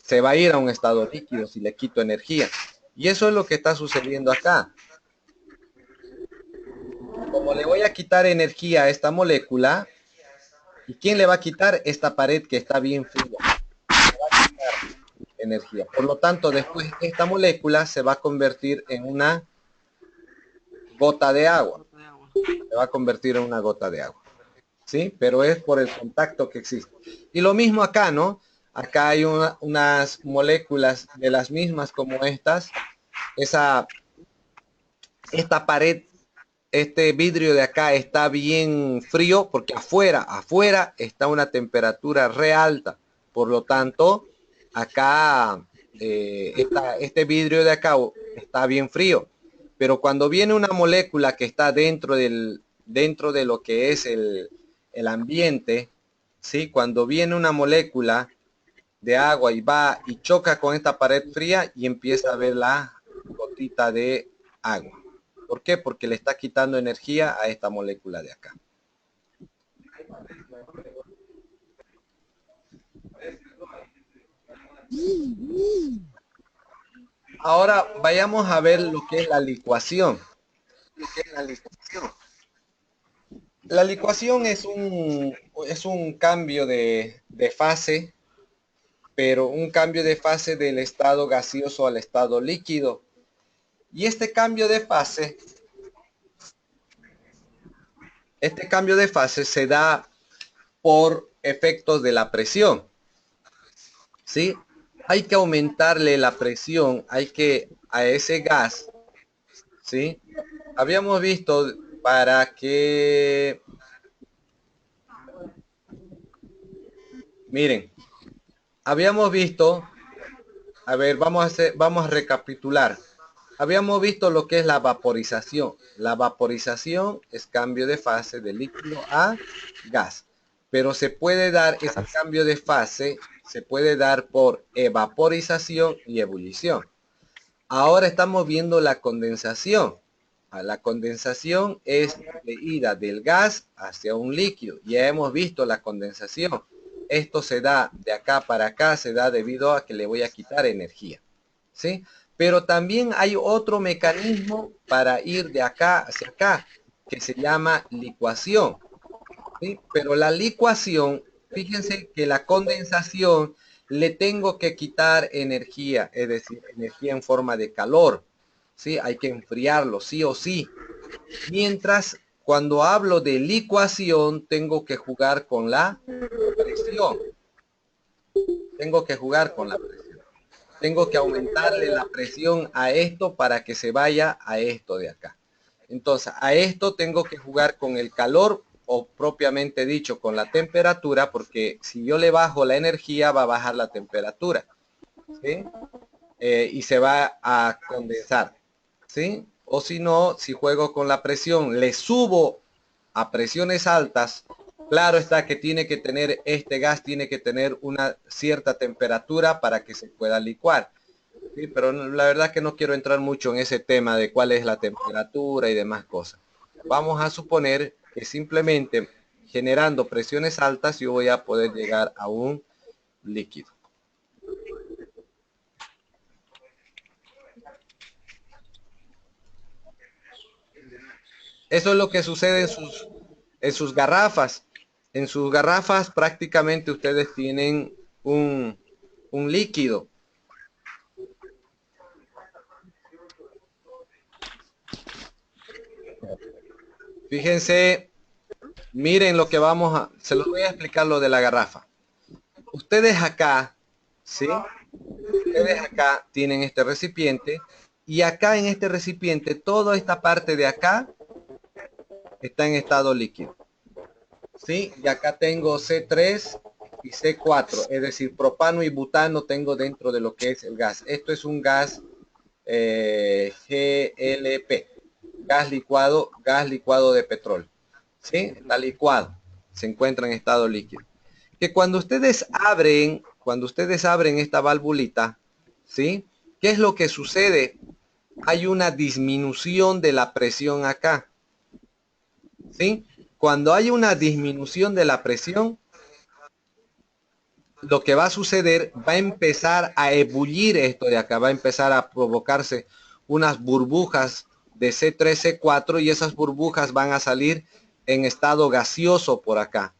S1: Se va a ir a un estado líquido si le quito energía. Y eso es lo que está sucediendo acá. Como le voy a quitar energía a esta molécula, ¿y quién le va a quitar? Esta pared que está bien fría. Le va a quitar energía. Por lo tanto, después esta molécula se va a convertir en una gota de agua. Se va a convertir en una gota de agua. ¿Sí? Pero es por el contacto que existe. Y lo mismo acá, ¿no? Acá hay unas moléculas de las mismas como estas. Esta pared, este vidrio de acá está bien frío porque afuera está una temperatura re alta. Por lo tanto, acá, este vidrio de acá está bien frío. Pero cuando viene una molécula que está dentro de lo que es el ambiente, ¿sí? Cuando viene una molécula de agua y va y choca con esta pared fría y empieza a ver la gotita de agua. ¿Por qué? Porque le está quitando energía a esta molécula de acá. Ahora vayamos a ver lo que es la licuación. La licuación es un cambio de fase, pero un cambio de fase del estado gaseoso al estado líquido. Y este cambio de fase se da por efectos de la presión. ¿Sí? Hay que aumentarle la presión, a ese gas, ¿sí? Habíamos visto para que, miren, habíamos visto, a ver, vamos a recapitular. Habíamos visto lo que es la vaporización. La vaporización es cambio de fase de líquido a gas. Pero se puede dar ese cambio de fase, se puede dar por evaporización y ebullición. Ahora estamos viendo la condensación. La condensación es de ida del gas hacia un líquido. Ya hemos visto la condensación. Esto se da de acá para acá, se da debido a que le voy a quitar energía. ¿Sí? Pero también hay otro mecanismo para ir de acá hacia acá, que se llama licuación. ¿Sí? Pero la licuación, fíjense que la condensación le tengo que quitar energía, es decir, energía en forma de calor. ¿Sí? Hay que enfriarlo, sí o sí. Mientras, cuando hablo de licuación, tengo que jugar con la presión. Tengo que jugar con la presión. Tengo que aumentarle la presión a esto para que se vaya a esto de acá. Entonces, a esto tengo que jugar con el calor o propiamente dicho con la temperatura, porque si yo le bajo la energía va a bajar la temperatura, ¿sí? Y se va a condensar, ¿sí? O si no, si juego con la presión, le subo a presiones altas, claro está que este gas tiene que tener una cierta temperatura para que se pueda licuar. Sí, pero la verdad que no quiero entrar mucho en ese tema de cuál es la temperatura y demás cosas. Vamos a suponer que simplemente generando presiones altas yo voy a poder llegar a un líquido. Eso es lo que sucede en sus garrafas. En sus garrafas prácticamente ustedes tienen un líquido. Fíjense, miren lo que se los voy a explicar lo de la garrafa. Ustedes acá, ¿sí? Ustedes acá tienen este recipiente y acá en este recipiente, toda esta parte de acá está en estado líquido. ¿Sí? Y acá tengo C3 y C4, es decir, propano y butano tengo dentro de lo que es el gas. Esto es un gas GLP, gas licuado de petróleo. ¿Sí? Está licuado, se encuentra en estado líquido. Que cuando ustedes abren esta valvulita, ¿sí? ¿Qué es lo que sucede? Hay una disminución de la presión acá, ¿sí? Cuando hay una disminución de la presión, lo que va a suceder, va a empezar a ebullir esto de acá, va a empezar a provocarse unas burbujas de C3, C4 y esas burbujas van a salir en estado gaseoso por acá.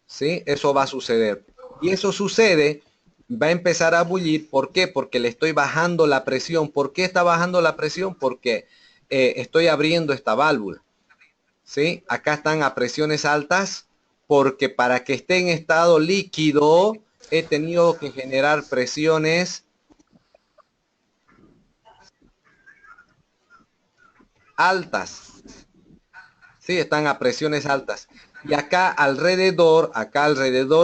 S1: ¿Sí? Eso va a suceder. Y eso sucede, va a empezar a bullir. ¿Por qué? Porque le estoy bajando la presión. ¿Por qué está bajando la presión? Porque estoy abriendo esta válvula. ¿Sí? Acá están a presiones altas porque para que esté en estado líquido he tenido que generar presiones altas. Sí, están a presiones altas. Y acá alrededor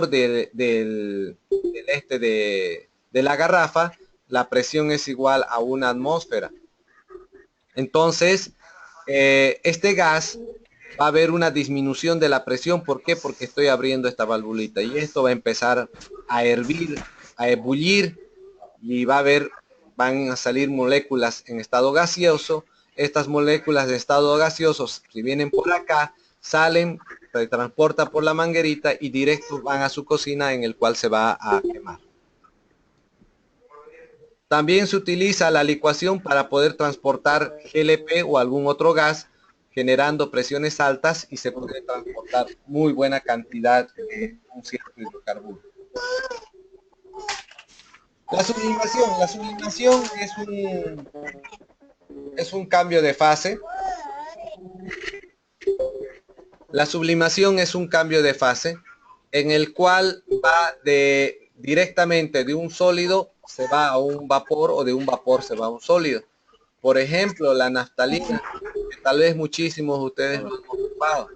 S1: de la garrafa, la presión es igual a una atmósfera. Entonces, este gas va a haber una disminución de la presión. ¿Por qué? Porque estoy abriendo esta valvulita y esto va a empezar a hervir, a ebullir y van a salir moléculas en estado gaseoso. Estas moléculas de estado gaseoso, si vienen por acá, salen, se transporta por la manguerita y directo van a su cocina en el cual se va a quemar. También se utiliza la licuación para poder transportar GLP o algún otro gas generando presiones altas y se puede transportar muy buena cantidad de un cierto hidrocarburo. La sublimación es un cambio de fase. La sublimación es un cambio de fase en el cual va directamente de un sólido se va a un vapor o de un vapor se va a un sólido. Por ejemplo, la naftalina, que tal vez muchísimos de ustedes lo han ocupado,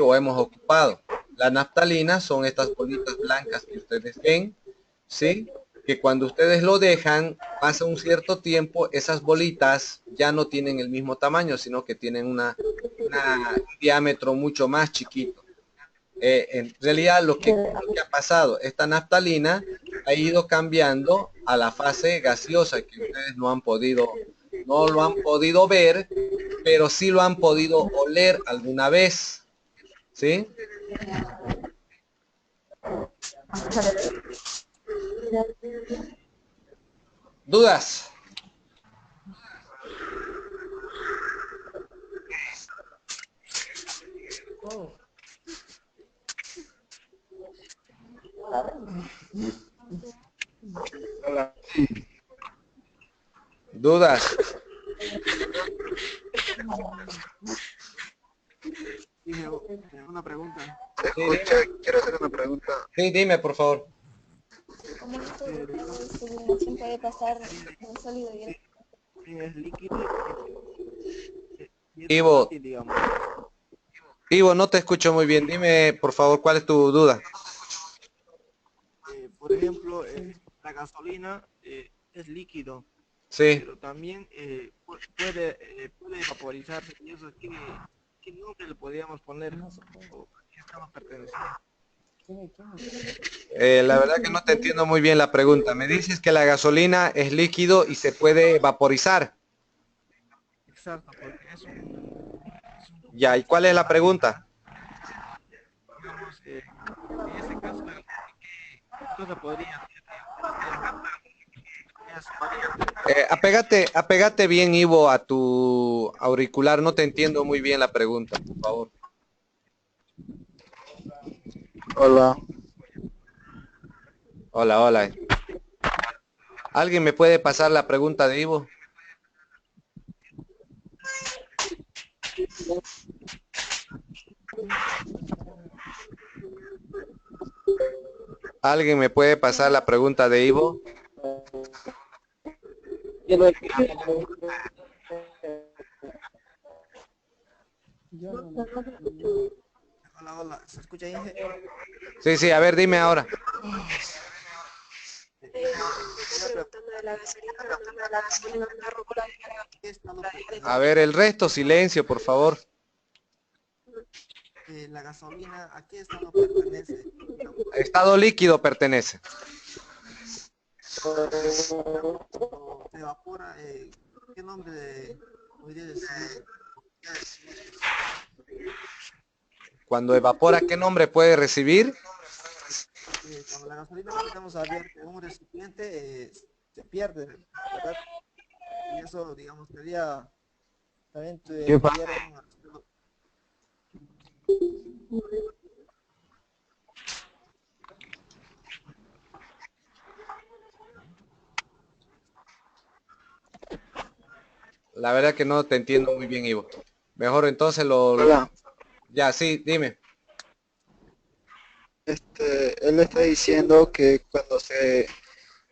S1: o hemos ocupado. La naftalina son estas bolitas blancas que ustedes ven, ¿sí? Que cuando ustedes lo dejan, pasa un cierto tiempo, esas bolitas ya no tienen el mismo tamaño, sino que tienen un diámetro mucho más chiquito. En realidad lo que ha pasado, esta naftalina ha ido cambiando a la fase gaseosa que ustedes no lo han podido ver, pero sí lo han podido oler alguna vez, ¿sí? ¿Dudas?
S3: Hola.
S1: ¿Dudas?
S5: Una pregunta.
S3: Escucha, quiero hacer una pregunta.
S1: Sí, dime, por favor.
S2: ¿Cómo esto de sublimación puede pasar de un sólido y
S5: Es líquido y es
S1: Ivo,
S5: volátil, digamos.
S1: Ivo, no te escucho muy bien. Dime, por favor, ¿cuál es tu duda?
S5: Por ejemplo, la gasolina es líquido,
S1: Sí.
S5: pero también puede vaporizarse. Y eso, ¿qué nombre le podríamos poner? ¿O a qué estamos perteneciendo?
S1: La verdad que no te entiendo muy bien la pregunta. Me dices que la gasolina es líquido y se puede vaporizar.
S5: Exacto, porque
S1: Ya, ¿y cuál es la pregunta?
S5: digamos, en este caso, ¿qué cosa podría ser?
S1: Apégate bien, Ivo, a tu auricular. No te entiendo muy bien la pregunta, por favor.
S3: Hola.
S1: Hola, hola. ¿Alguien me puede pasar la pregunta de Ivo? ¿Alguien me puede pasar la pregunta de Ivo?
S5: Hola, hola, ¿se escucha Inge?
S1: Sí, sí, a ver, dime ahora.
S2: Preguntando de la gasolina,
S5: ¿Qué estado
S1: A ver, el resto, silencio, por favor.
S5: la gasolina, ¿a qué estado pertenece? Digamos,
S1: Estado líquido pertenece.
S5: cuando se evapora, ¿qué nombre podría recibir?
S1: Cuando evapora, ¿qué nombre puede recibir?
S5: Cuando la gasolina la metemos abierta en un recipiente, se pierde, ¿verdad? Y eso, digamos, sería también tuviera un...
S1: La verdad que no te entiendo muy bien, Ivo. Mejor entonces
S3: Hola.
S1: Ya, sí, dime.
S3: Él está diciendo que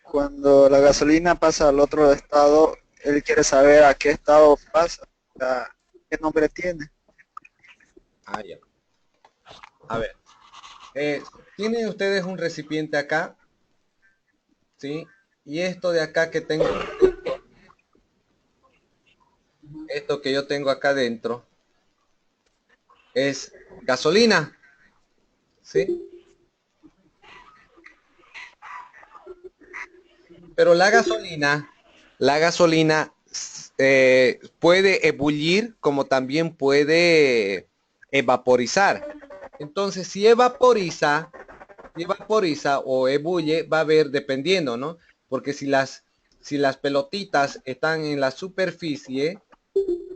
S3: cuando la gasolina pasa al otro estado, él quiere saber a qué estado pasa, o sea, qué nombre tiene.
S1: Ah, ya. A ver. ¿Tienen ustedes un recipiente acá? ¿Sí? Y esto de acá que tengo, esto que yo tengo acá dentro, es gasolina. ¿Sí? Pero la gasolina puede ebullir como también puede evaporizar. Entonces, si evaporiza o ebulle, va a haber dependiendo, ¿no? Porque si las pelotitas están en la superficie,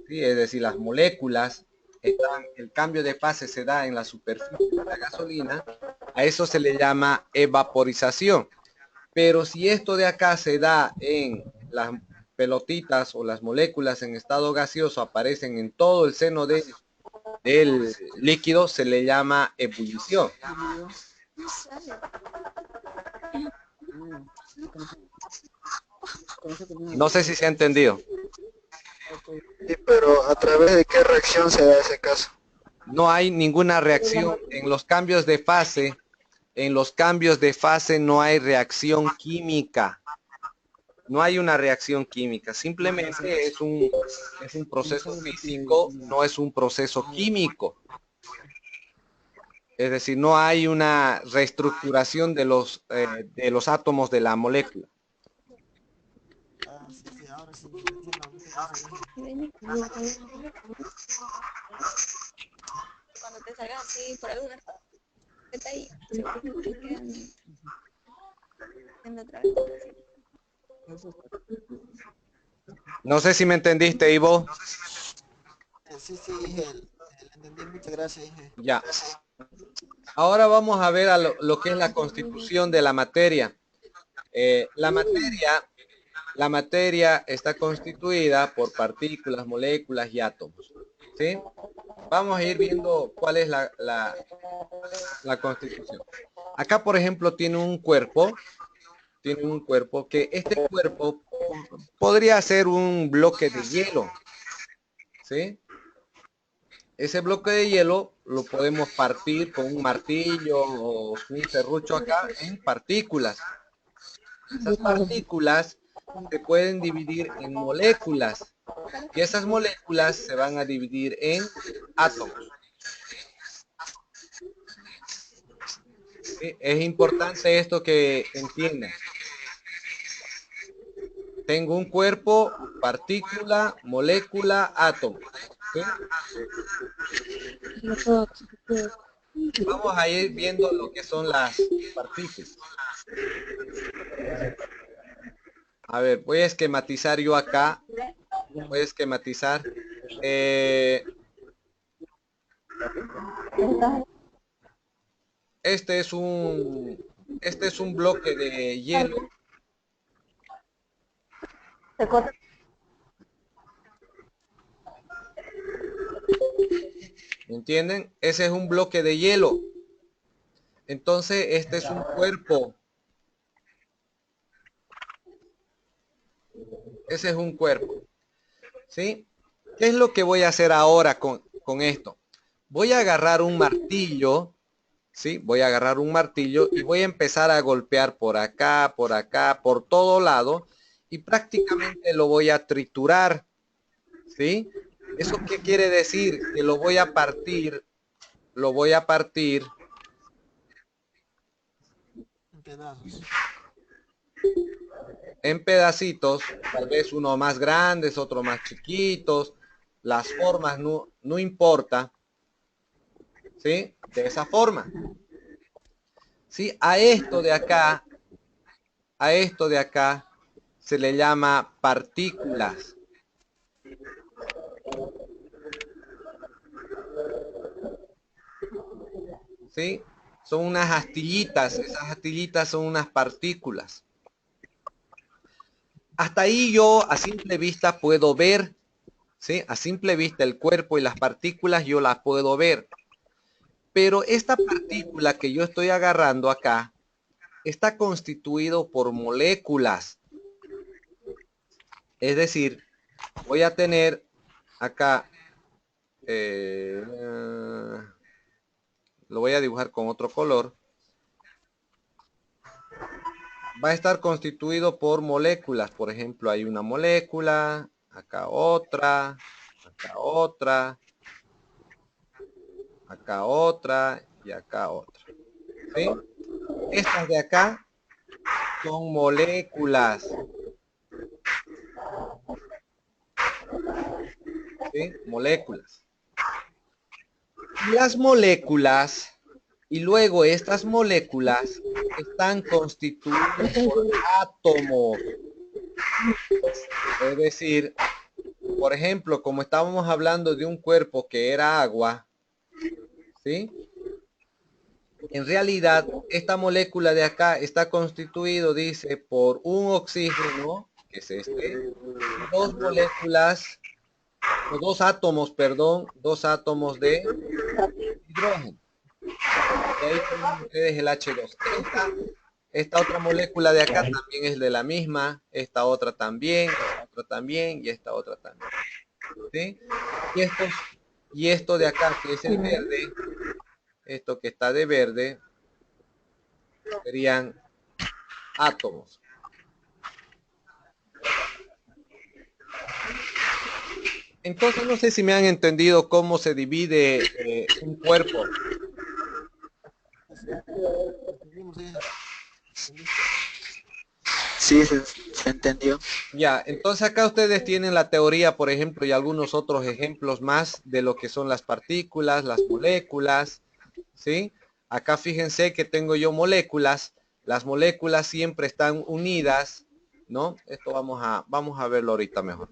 S1: ¿sí? Es decir, las moléculas están, el cambio de fase se da en la superficie de la gasolina, a eso se le llama evaporización. Pero si esto de acá se da en las pelotitas o las moléculas en estado gaseoso aparecen en todo el seno del líquido, se le llama ebullición. No sé si se ha entendido.
S3: Sí, pero ¿a través de qué reacción se da ese caso?
S1: No hay ninguna reacción en los cambios de fase. En los cambios de fase no hay reacción química. No hay una reacción química. Simplemente es un proceso físico, no es un proceso químico. Es decir, no hay una reestructuración de los átomos de la molécula.
S5: Ah, sí, sí, ahora sí, entiendo. Muchas gracias, Inge.
S2: cuando te salgas así por alguna está ahí, seguro que quedan viendo otra vez.
S1: No sé si me entendiste, Ivo.
S5: Sí, sí, Inge, le entendí. Muchas gracias, Inge.
S1: Ya. Ahora vamos a ver a lo que es la constitución de la materia. La materia está constituida por partículas, moléculas y átomos. ¿Sí? Vamos a ir viendo cuál es la constitución. Acá, por ejemplo, tiene un cuerpo que este cuerpo podría ser un bloque de hielo. ¿Sí? Ese bloque de hielo lo podemos partir con un martillo o un serrucho acá en partículas. Esas partículas se pueden dividir en moléculas y esas moléculas se van a dividir en átomos. ¿Sí? Es importante esto que entiendan. Tengo un cuerpo, partícula, molécula, átomo. ¿Sí? Vamos a ir viendo lo que son las partículas. A ver, voy a esquematizar yo acá. Voy a esquematizar. Este es este es un bloque de hielo. ¿Me entienden? Ese es un bloque de hielo. Entonces, este es un cuerpo. Ese es un cuerpo. ¿Sí? ¿Qué es lo que voy a hacer ahora con esto? voy a agarrar un martillo, ¿sí? Voy a agarrar un martillo y voy a empezar a golpear por acá, por todo lado, y prácticamente lo voy a triturar, ¿sí? ¿Eso qué quiere decir? Que lo voy a partir
S5: En pedazos.
S1: en pedacitos, tal vez uno más grandes, otro más chiquitos, las formas no importa, ¿sí? De esa forma, ¿sí? A esto de acá se le llama partículas, ¿sí? Son unas astillitas, esas astillitas son unas partículas. Hasta ahí yo a simple vista puedo ver, ¿sí? A simple vista el cuerpo y las partículas yo las puedo ver. Pero esta partícula que yo estoy agarrando acá está constituido por moléculas. Es decir, voy a tener acá, lo voy a dibujar con otro color. Va a estar constituido por moléculas. Por ejemplo, hay una molécula, acá otra, acá otra y acá otra. ¿Sí? Estas de acá son moléculas. ¿Sí? Moléculas. Las moléculas, y luego estas moléculas están constituidas por átomos. Es decir, por ejemplo, como estábamos hablando de un cuerpo que era agua, ¿sí? En realidad, esta molécula de acá está constituido, dice, por un oxígeno, que es este, y dos moléculas, o dos átomos, perdón, dos átomos de hidrógeno. Y ahí tienen ustedes el H2. Esta otra molécula de acá también es de la misma, esta otra también, esta otra también y esta otra también. ¿Sí? Y esto de acá que es el verde, esto que está de verde, serían átomos. Entonces no sé si me han entendido cómo se divide un cuerpo.
S3: Sí, se entendió.
S1: Ya, entonces acá ustedes tienen la teoría, por ejemplo, y algunos otros ejemplos más de lo que son las partículas, las moléculas, ¿sí? Acá fíjense que tengo yo moléculas. Las moléculas siempre están unidas, ¿no? Esto vamos a verlo ahorita mejor.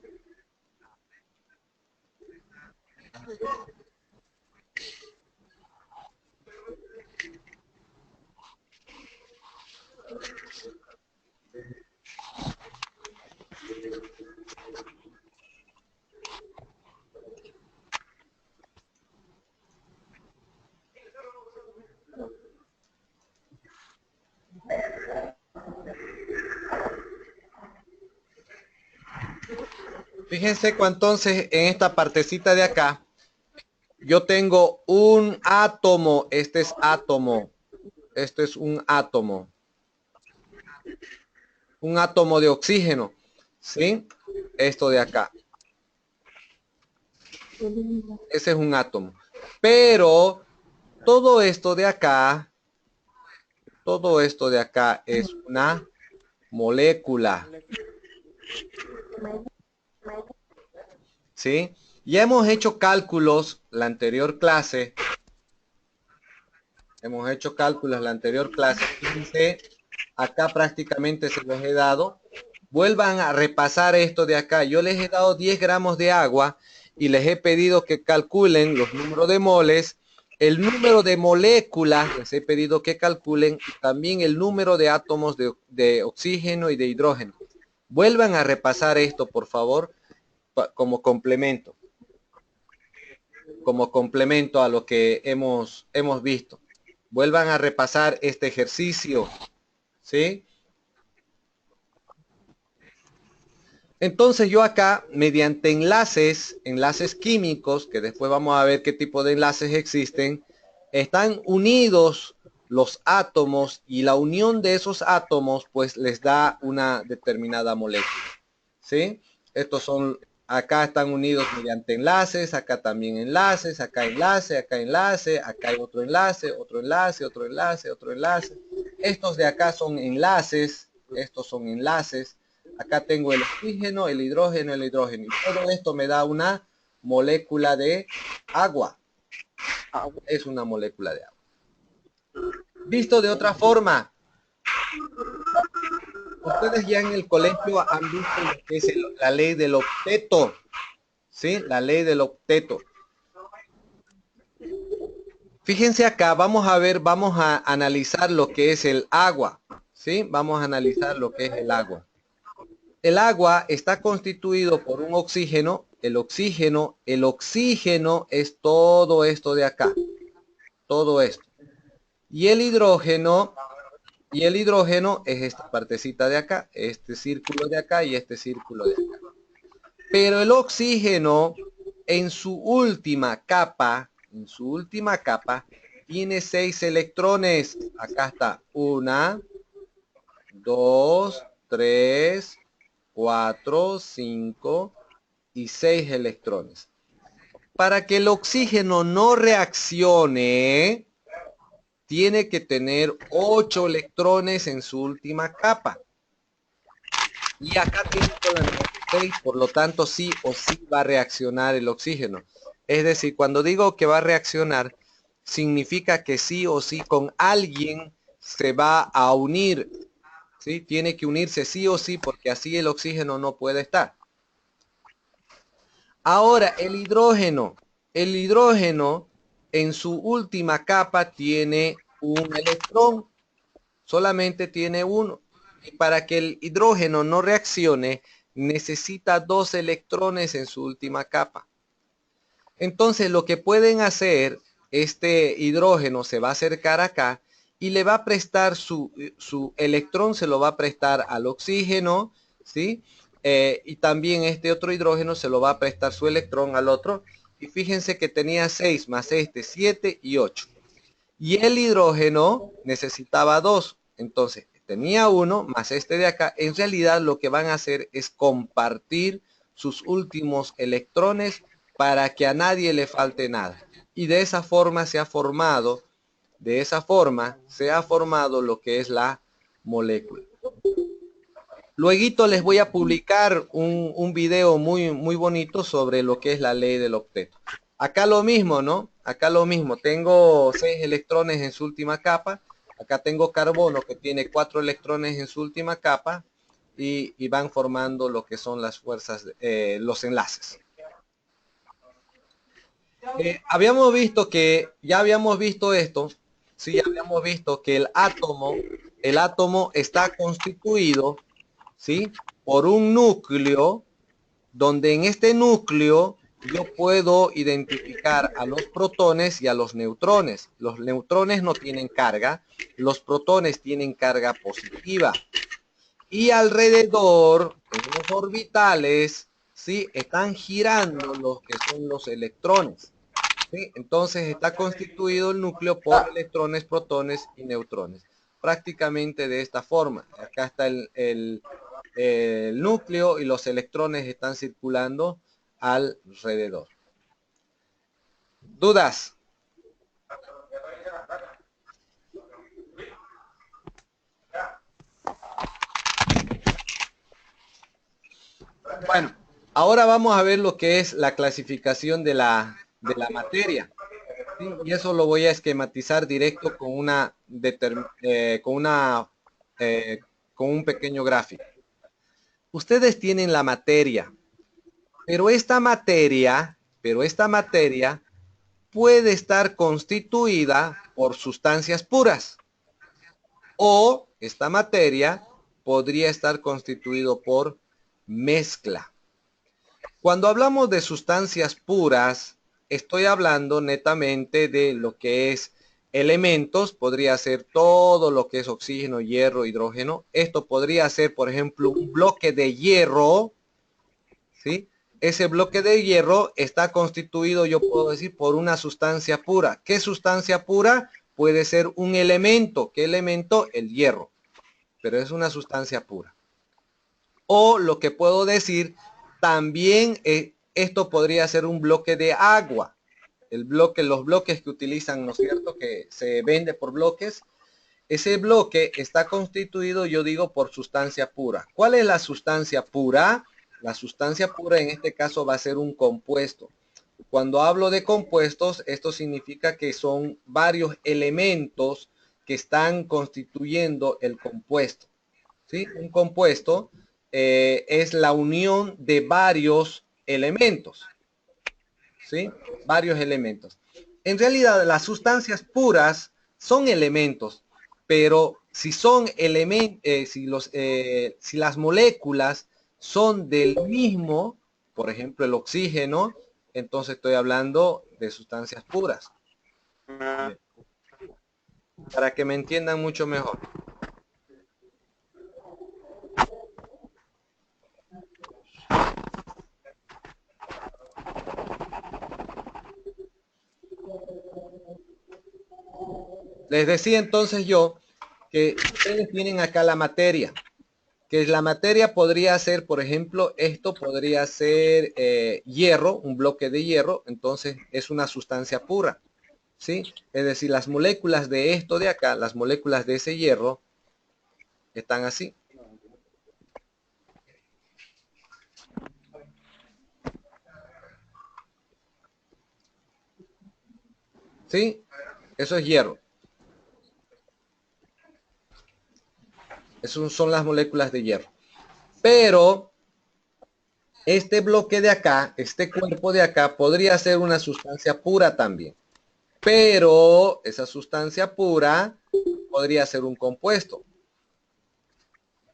S1: Fíjense que entonces en esta partecita de acá, yo tengo un átomo, este es átomo, este es un átomo de oxígeno, ¿sí? Esto de acá. Ese es un átomo. Pero todo esto de acá es una molécula. ¿Sí? Ya hemos hecho cálculos la anterior clase. Fíjense, acá prácticamente se los he dado. Vuelvan a repasar esto de acá. Yo les he dado 10 gramos de agua y les he pedido que calculen los números de moles, el número de moléculas, les he pedido que calculen, y también el número de átomos de oxígeno y de hidrógeno. Vuelvan a repasar esto, por favor, como complemento a lo que hemos visto. Vuelvan a repasar este ejercicio, ¿sí? Entonces yo acá, mediante enlaces químicos, que después vamos a ver qué tipo de enlaces existen, están unidos los átomos y la unión de esos átomos pues les da una determinada molécula. ¿Sí? Estos son, acá están unidos mediante enlaces, acá también enlaces, acá enlace, acá hay otro enlace, otro enlace, otro enlace, otro enlace. Estos de acá son enlaces, estos son enlaces. Acá tengo el oxígeno, el hidrógeno. Y todo esto me da una molécula de agua. Es una molécula de agua. Visto de otra forma, ustedes ya en el colegio han visto lo que es la ley del octeto. ¿Sí? La ley del octeto. Fíjense acá, vamos a analizar lo que es el agua. ¿Sí? Vamos a analizar lo que es el agua. El agua está constituido por un oxígeno. El oxígeno es todo esto de acá. Todo esto. Y el hidrógeno es esta partecita de acá, este círculo de acá y este círculo de acá. Pero el oxígeno en su última capa, tiene 6 electrones. Acá está 1, 2, 3, 4, 5 y 6 electrones. Para que el oxígeno no reaccione, tiene que tener 8 electrones en su última capa. Y acá tiene solamente 6, por lo tanto sí o sí va a reaccionar el oxígeno. Es decir, cuando digo que va a reaccionar, significa que sí o sí con alguien se va a unir. ¿Sí? Tiene que unirse sí o sí, porque así el oxígeno no puede estar. Ahora, el hidrógeno en su última capa tiene un electrón, solamente tiene uno. Y para que el hidrógeno no reaccione, necesita 2 electrones en su última capa. Entonces, lo que pueden hacer, este hidrógeno se va a acercar acá y le va a prestar su electrón, se lo va a prestar al oxígeno, ¿sí? Y también este otro hidrógeno se lo va a prestar su electrón al otro. Y fíjense que tenía 6 más este, 7 y 8. Y el hidrógeno necesitaba 2. Entonces, tenía 1 más este de acá. En realidad lo que van a hacer es compartir sus últimos electrones para que a nadie le falte nada. Y de esa forma se ha formado, lo que es la molécula. Luego les voy a publicar un video muy, muy bonito sobre lo que es la ley del octeto. Acá lo mismo, ¿no? Acá lo mismo. Tengo 6 electrones en su última capa. Acá tengo carbono que tiene 4 electrones en su última capa. Y van formando lo que son las fuerzas, los enlaces. Habíamos visto esto. Sí, habíamos visto que el átomo está constituido, ¿sí? Por un núcleo, donde en este núcleo yo puedo identificar a los protones y a los neutrones. Los neutrones no tienen carga, los protones tienen carga positiva. Y alrededor, en los orbitales, ¿sí? Están girando los que son los electrones. ¿Sí? Entonces está constituido el núcleo por electrones, protones y neutrones. Prácticamente de esta forma. Acá está el núcleo y los electrones están circulando alrededor. ¿Dudas? Bueno, ahora vamos a ver lo que es la clasificación de la materia. ¿Sí? Y eso lo voy a esquematizar directo con con un pequeño gráfico. Ustedes tienen la materia, pero esta materia puede estar constituida por sustancias puras, o esta materia podría estar constituido por mezcla. Cuando hablamos de sustancias puras, estoy hablando netamente de lo que es elementos, podría ser todo lo que es oxígeno, hierro, hidrógeno. Esto podría ser, por ejemplo, un bloque de hierro, ¿sí? Ese bloque de hierro está constituido, yo puedo decir, por una sustancia pura. ¿Qué sustancia pura? Puede ser un elemento. ¿Qué elemento? El hierro. Pero es una sustancia pura. O lo que puedo decir, también esto podría ser un bloque de agua. Los bloques que utilizan, ¿no es cierto? Que se vende por bloques. Ese bloque está constituido, yo digo, por sustancia pura. ¿Cuál es la sustancia pura? La sustancia pura en este caso va a ser un compuesto. Cuando hablo de compuestos, esto significa que son varios elementos que están constituyendo el compuesto. ¿Sí? Un compuesto es la unión de varios elementos. ¿Sí? Varios elementos. En realidad, las sustancias puras son elementos, pero si son elementos, si las moléculas son del mismo, por ejemplo, el oxígeno, entonces estoy hablando de sustancias puras. Para que me entiendan mucho mejor. Les decía entonces yo que ustedes tienen acá la materia, que la materia podría ser, por ejemplo, esto podría ser hierro, un bloque de hierro, entonces es una sustancia pura, ¿sí? Es decir, las moléculas de esto de acá, las moléculas de ese hierro, están así. ¿Sí? Eso es hierro. Esas son las moléculas de hierro. Pero este bloque de acá, este cuerpo de acá, podría ser una sustancia pura también. Pero esa sustancia pura podría ser un compuesto.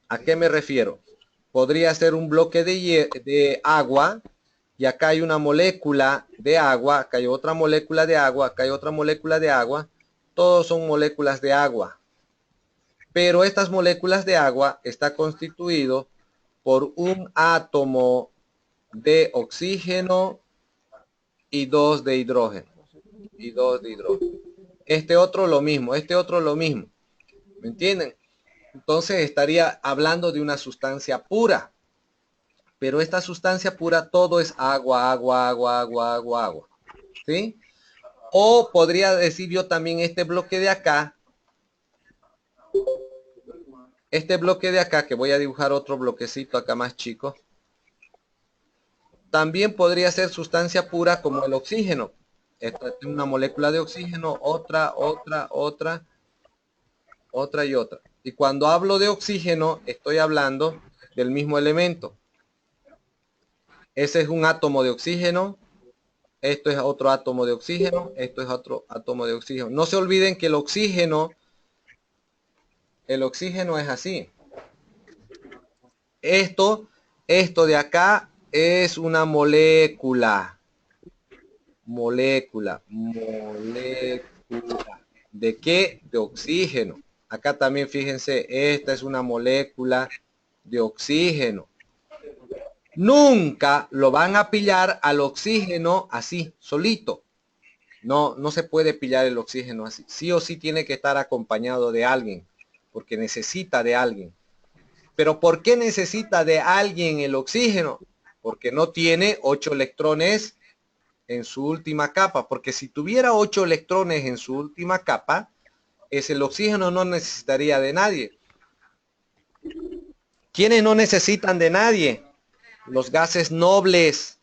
S1: ¿A qué me refiero? Podría ser un bloque de agua y acá hay una molécula de agua, acá hay otra molécula de agua, acá hay otra molécula de agua. Todos son moléculas de agua. Pero estas moléculas de agua está constituido por un átomo de oxígeno y dos de hidrógeno. Este otro lo mismo, este otro lo mismo. ¿Me entienden? Entonces estaría hablando de una sustancia pura. Pero esta sustancia pura todo es agua, agua, agua, agua, agua, agua. ¿Sí? O podría decir yo también este bloque de acá. Este bloque de acá, que voy a dibujar otro bloquecito acá más chico. También podría ser sustancia pura como el oxígeno. Esta es una molécula de oxígeno, otra y otra. Y cuando hablo de oxígeno, estoy hablando del mismo elemento. Ese es un átomo de oxígeno. Esto es otro átomo de oxígeno. Esto es otro átomo de oxígeno. No se olviden que el oxígeno es así. Esto de acá es una molécula. Molécula. ¿De qué? De oxígeno. Acá también fíjense, esta es una molécula de oxígeno. Nunca lo van a pillar al oxígeno así, solito. No se puede pillar el oxígeno así. Sí o sí tiene que estar acompañado de alguien, porque necesita de alguien. Pero ¿por qué necesita de alguien el oxígeno? Porque no tiene 8 electrones en su última capa. Porque si tuviera 8 electrones en su última capa, el oxígeno no necesitaría de nadie. ¿Quiénes no necesitan de nadie? Los gases nobles.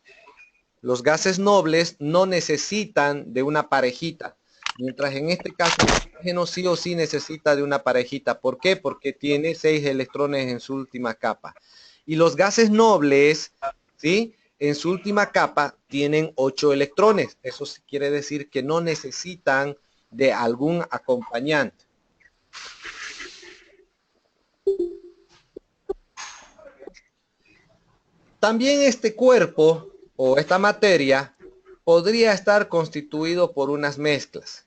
S1: Los gases nobles no necesitan de una parejita. Mientras en este caso el oxígeno sí o sí necesita de una parejita. ¿Por qué? Porque tiene 6 electrones en su última capa. Y los gases nobles, ¿sí? En su última capa tienen 8 electrones. Eso quiere decir que no necesitan de algún acompañante. También este cuerpo o esta materia podría estar constituido por unas mezclas.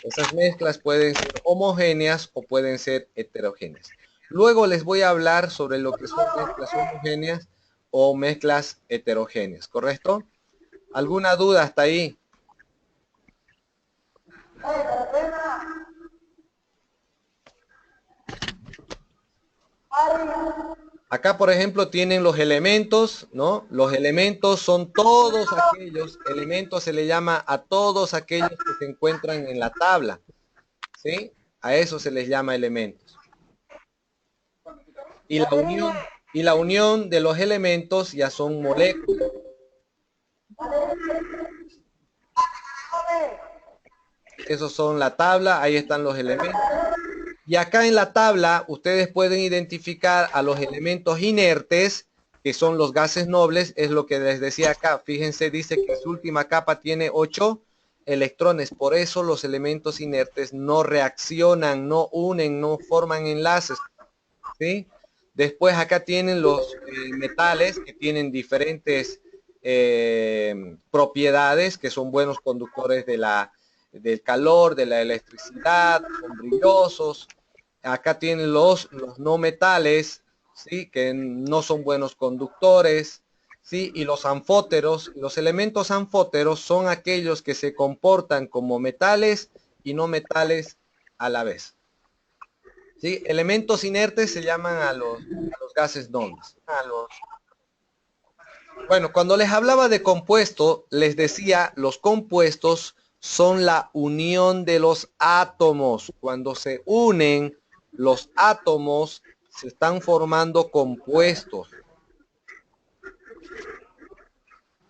S1: Esas mezclas pueden ser homogéneas o pueden ser heterogéneas. Luego les voy a hablar sobre lo que son mezclas homogéneas o mezclas heterogéneas, ¿correcto? ¿Alguna duda hasta ahí? Acá, por ejemplo, tienen los elementos, ¿no? Los elementos son todos aquellos elementos, se le llama a todos aquellos que se encuentran en la tabla, ¿sí? A eso se les llama elementos. Y la unión de los elementos ya son moléculas. Esos son la tabla, ahí están los elementos. Y acá en la tabla ustedes pueden identificar a los elementos inertes, que son los gases nobles, es lo que les decía acá. Fíjense, dice que su última capa tiene 8 electrones, por eso los elementos inertes no reaccionan, no unen, no forman enlaces, ¿sí? Después acá tienen los metales que tienen diferentes propiedades, que son buenos conductores del calor, de la electricidad, son brillosos. Acá tienen los no metales, ¿sí? Que no son buenos conductores, ¿sí? Y los anfóteros, los elementos anfóteros son aquellos que se comportan como metales y no metales a la vez. ¿Sí? Elementos inertes se llaman a los gases nobles. Bueno, cuando les hablaba de compuesto, les decía, los compuestos son la unión de los átomos. Cuando se unen los átomos, se están formando compuestos.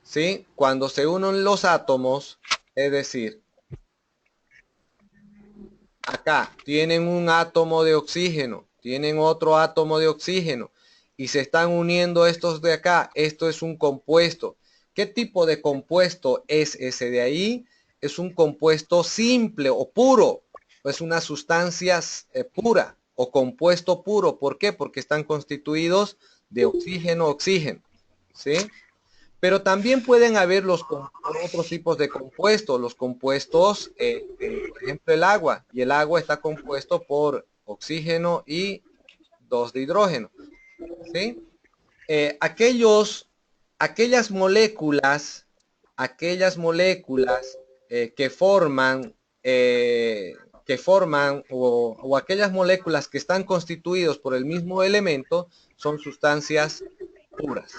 S1: ¿Sí? Cuando se unen los átomos, es decir, acá tienen un átomo de oxígeno, tienen otro átomo de oxígeno y se están uniendo estos de acá. Esto es un compuesto. ¿Qué tipo de compuesto es ese de ahí? Es un compuesto simple o puro. Es una sustancia pura o compuesto puro. ¿Por qué? Porque están constituidos de oxígeno, oxígeno. ¿Sí? Pero también pueden haber otros tipos de compuestos. Los compuestos, por ejemplo, el agua. Y el agua está compuesto por oxígeno y 2 de hidrógeno. ¿Sí? Aquellas moléculas que forman, o aquellas moléculas que están constituidos por el mismo elemento son sustancias puras.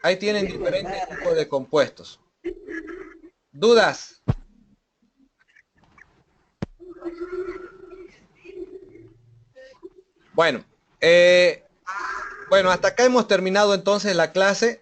S1: Ahí tienen diferentes tipos de compuestos. ¿Dudas? Bueno, hasta acá hemos terminado entonces la clase.